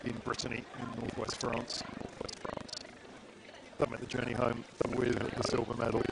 in Brittany, in northwest France. They made the journey home with the silver medal.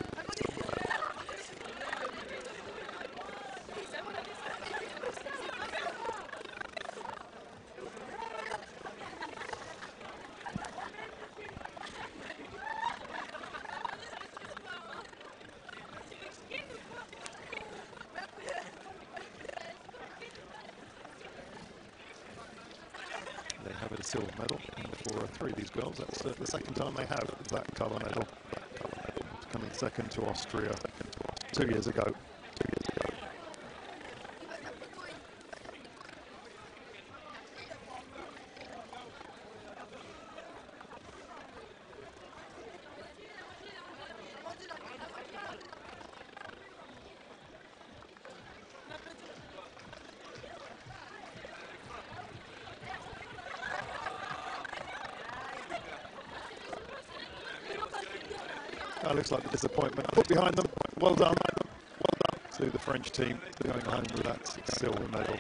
They have a silver medal, and for three of these girls, that's the second time they have that colour medal. Coming second to Austria 2 years ago. That looks like the disappointment put behind them. Well done. Well done to the French team going home with that silver medal.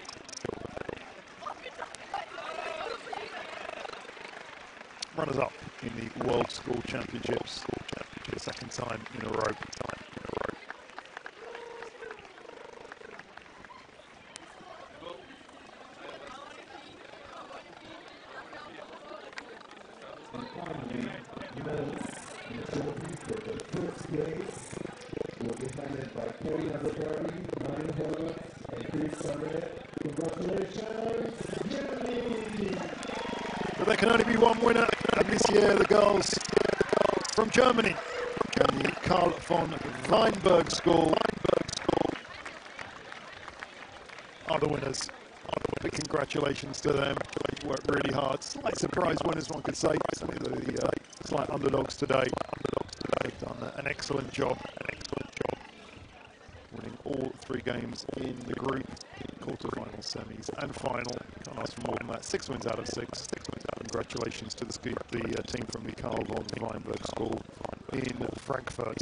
Runners up in the World School Championships for the second time in a row. And finally, men's trophy for the first place will be handed by Kerry Azabari, Ryan Horvath, and Chris Samet. Congratulations, Germany! But there can only be one winner, and this year the girls from Germany and the Karl von Weinberg School are the winners. Big congratulations to them. They worked really hard. Slight surprise winners, one could say. The slight underdogs today. They've done an excellent job. Winning all three games in the group, quarter-final, semis and final. Can't ask for more than that. 6 wins out of 6. Congratulations to the team from the Karl von Weinberg School in Frankfurt.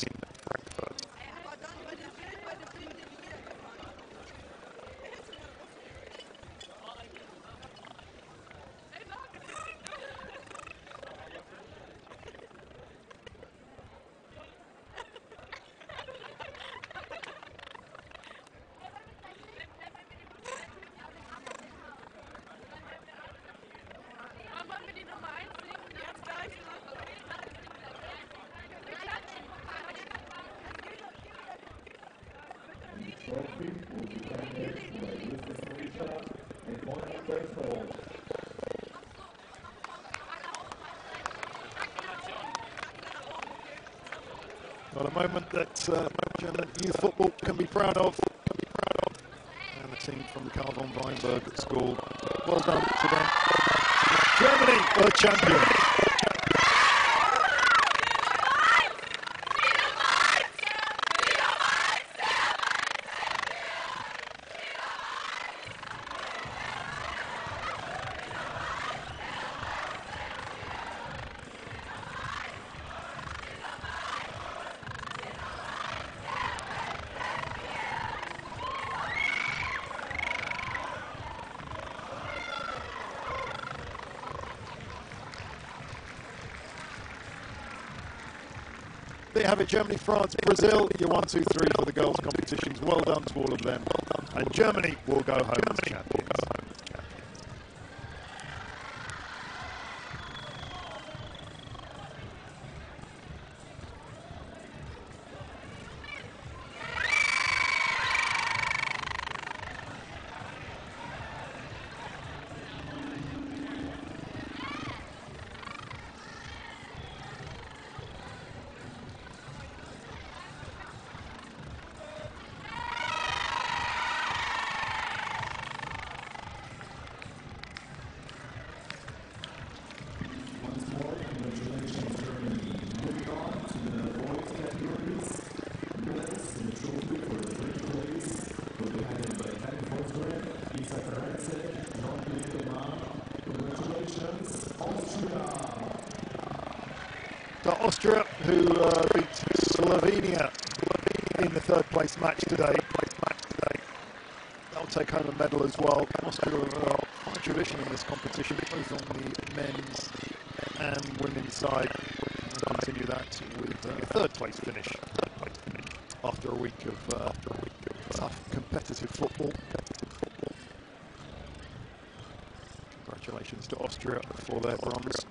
Trophy will be handed by Mrs. Marisha and Mona Berthold. Well, a moment that German youth football can be proud of. And the team from the Karl von Weinberg School. Well done to them. Germany are champions. There you have it, Germany, France, Brazil, your 1, 2, 3 for the girls' competitions. Well done to all of them. And Germany will go home as champions. So Austria, who beat Slovenia in the third place match today. They'll take home a medal as well. Austria have high tradition in this competition, both on the men's and women's side. They'll continue that with a third place finish after a week of tough competitive football. Congratulations to Austria for their bronze.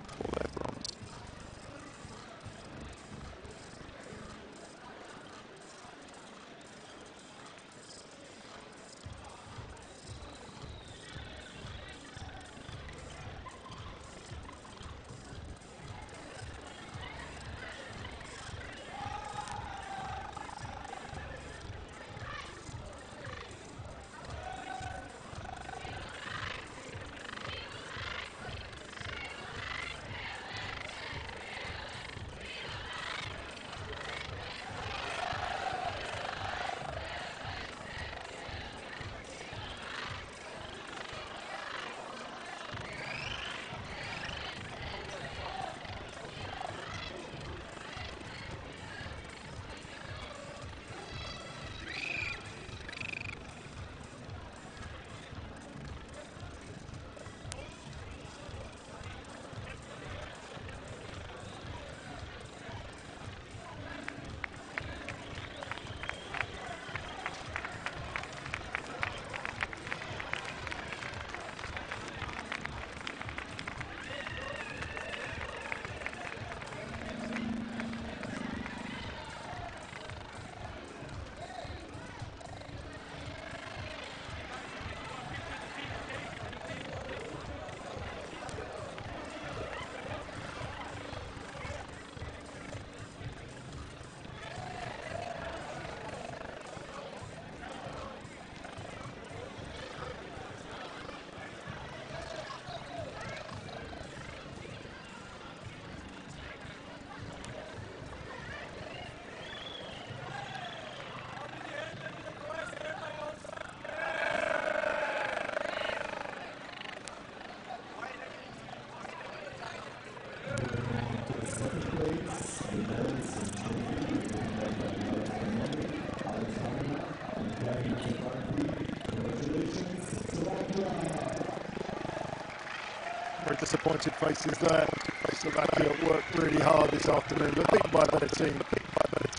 Very disappointed faces there. Slovakia worked really hard this afternoon, but beaten by a better team.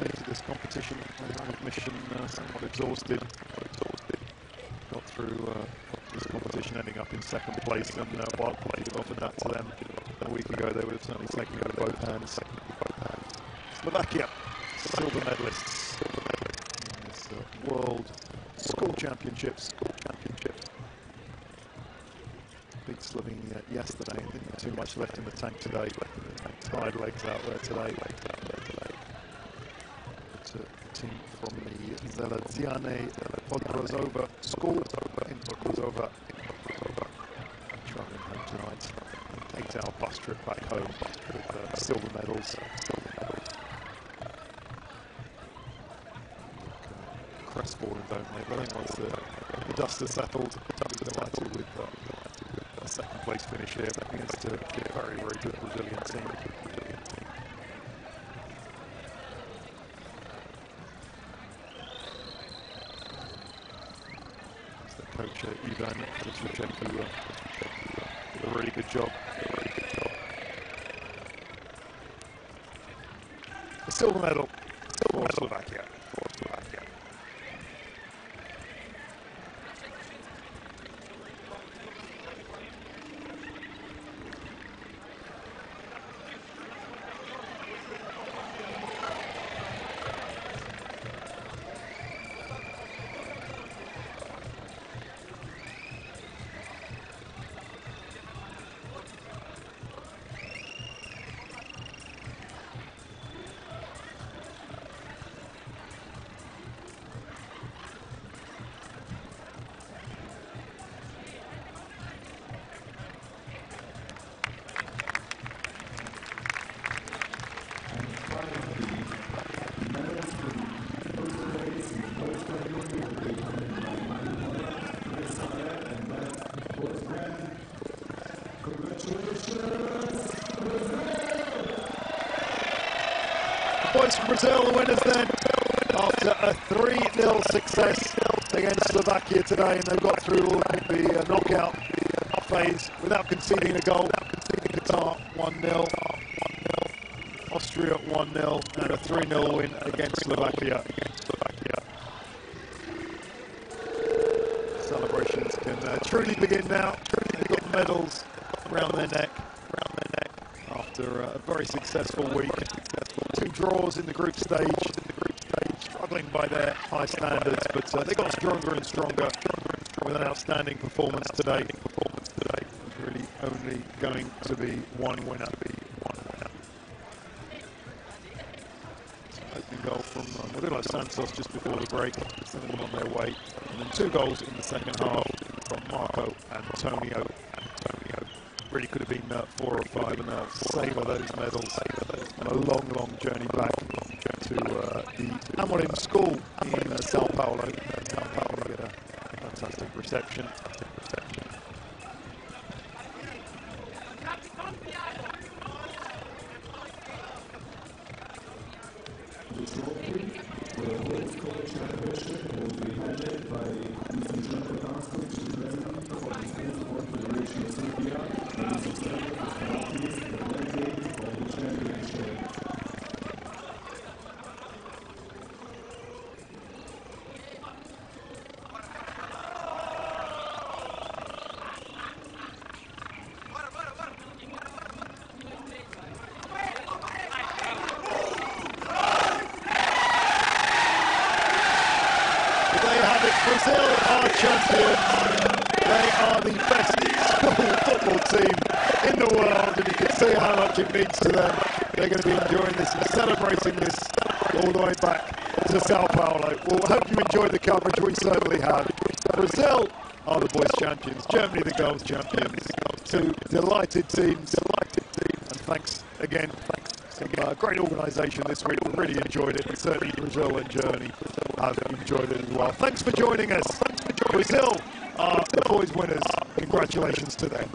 Into this competition, their admission somewhat exhausted. Got through this competition, ending up in second place, and while you'd have offered that to them a week ago, they would have certainly taken it with both hands. Slovakia, silver medalists in this World School Championships. Beat Slovenia yesterday and didn't have too much left in the tank today. Tired legs out there today. But the team from the Zeleziane Podbrozova school in Podbrozova travelling home tonight. 8-hour bus trip back home with silver medals. Crestfallen, don't they? But I think once the dust has settled, I'll be delighted with a second place finish here against a very, very good Brazilian team. It's the coach Ivan Litvinenko did a really good job. A silver medal for Slovakia. points for Brazil, the winners then, after a 3-0 success against Slovakia today, and they've got through the knockout phase without conceding a goal. Qatar 1-0, Austria 1-0, and a 3-0 win against Slovakia. Celebrations can truly begin now. They've got medals around their neck after a very successful week. 2 draws in the group stage, struggling by their high standards, but they got stronger and stronger with an outstanding performance today. There's really only going to be one winner. Opening goal from Murilo Santos just before the break, sending them on their way. And then 2 goals in the second half from Marco Antonio. Really could have been 4 or 5, and they'll savour those medals on a long, long journey back to the Amorim School in Sao Paulo. They get a fantastic reception. Brazil are champions. They are the best school football team in the world, and you can see how much it means to them. They're going to be enjoying this and celebrating this all the way back to Sao Paulo. Well, I hope you enjoyed the coverage. We certainly have. Brazil are the boys' champions, Germany the girls' champions. 2 delighted teams, and thanks again. Some great organisation this week. We really enjoyed it, and certainly Brazil and Germany have enjoyed it as well. Thanks for joining us. Brazil are the boys' winners. Congratulations to them.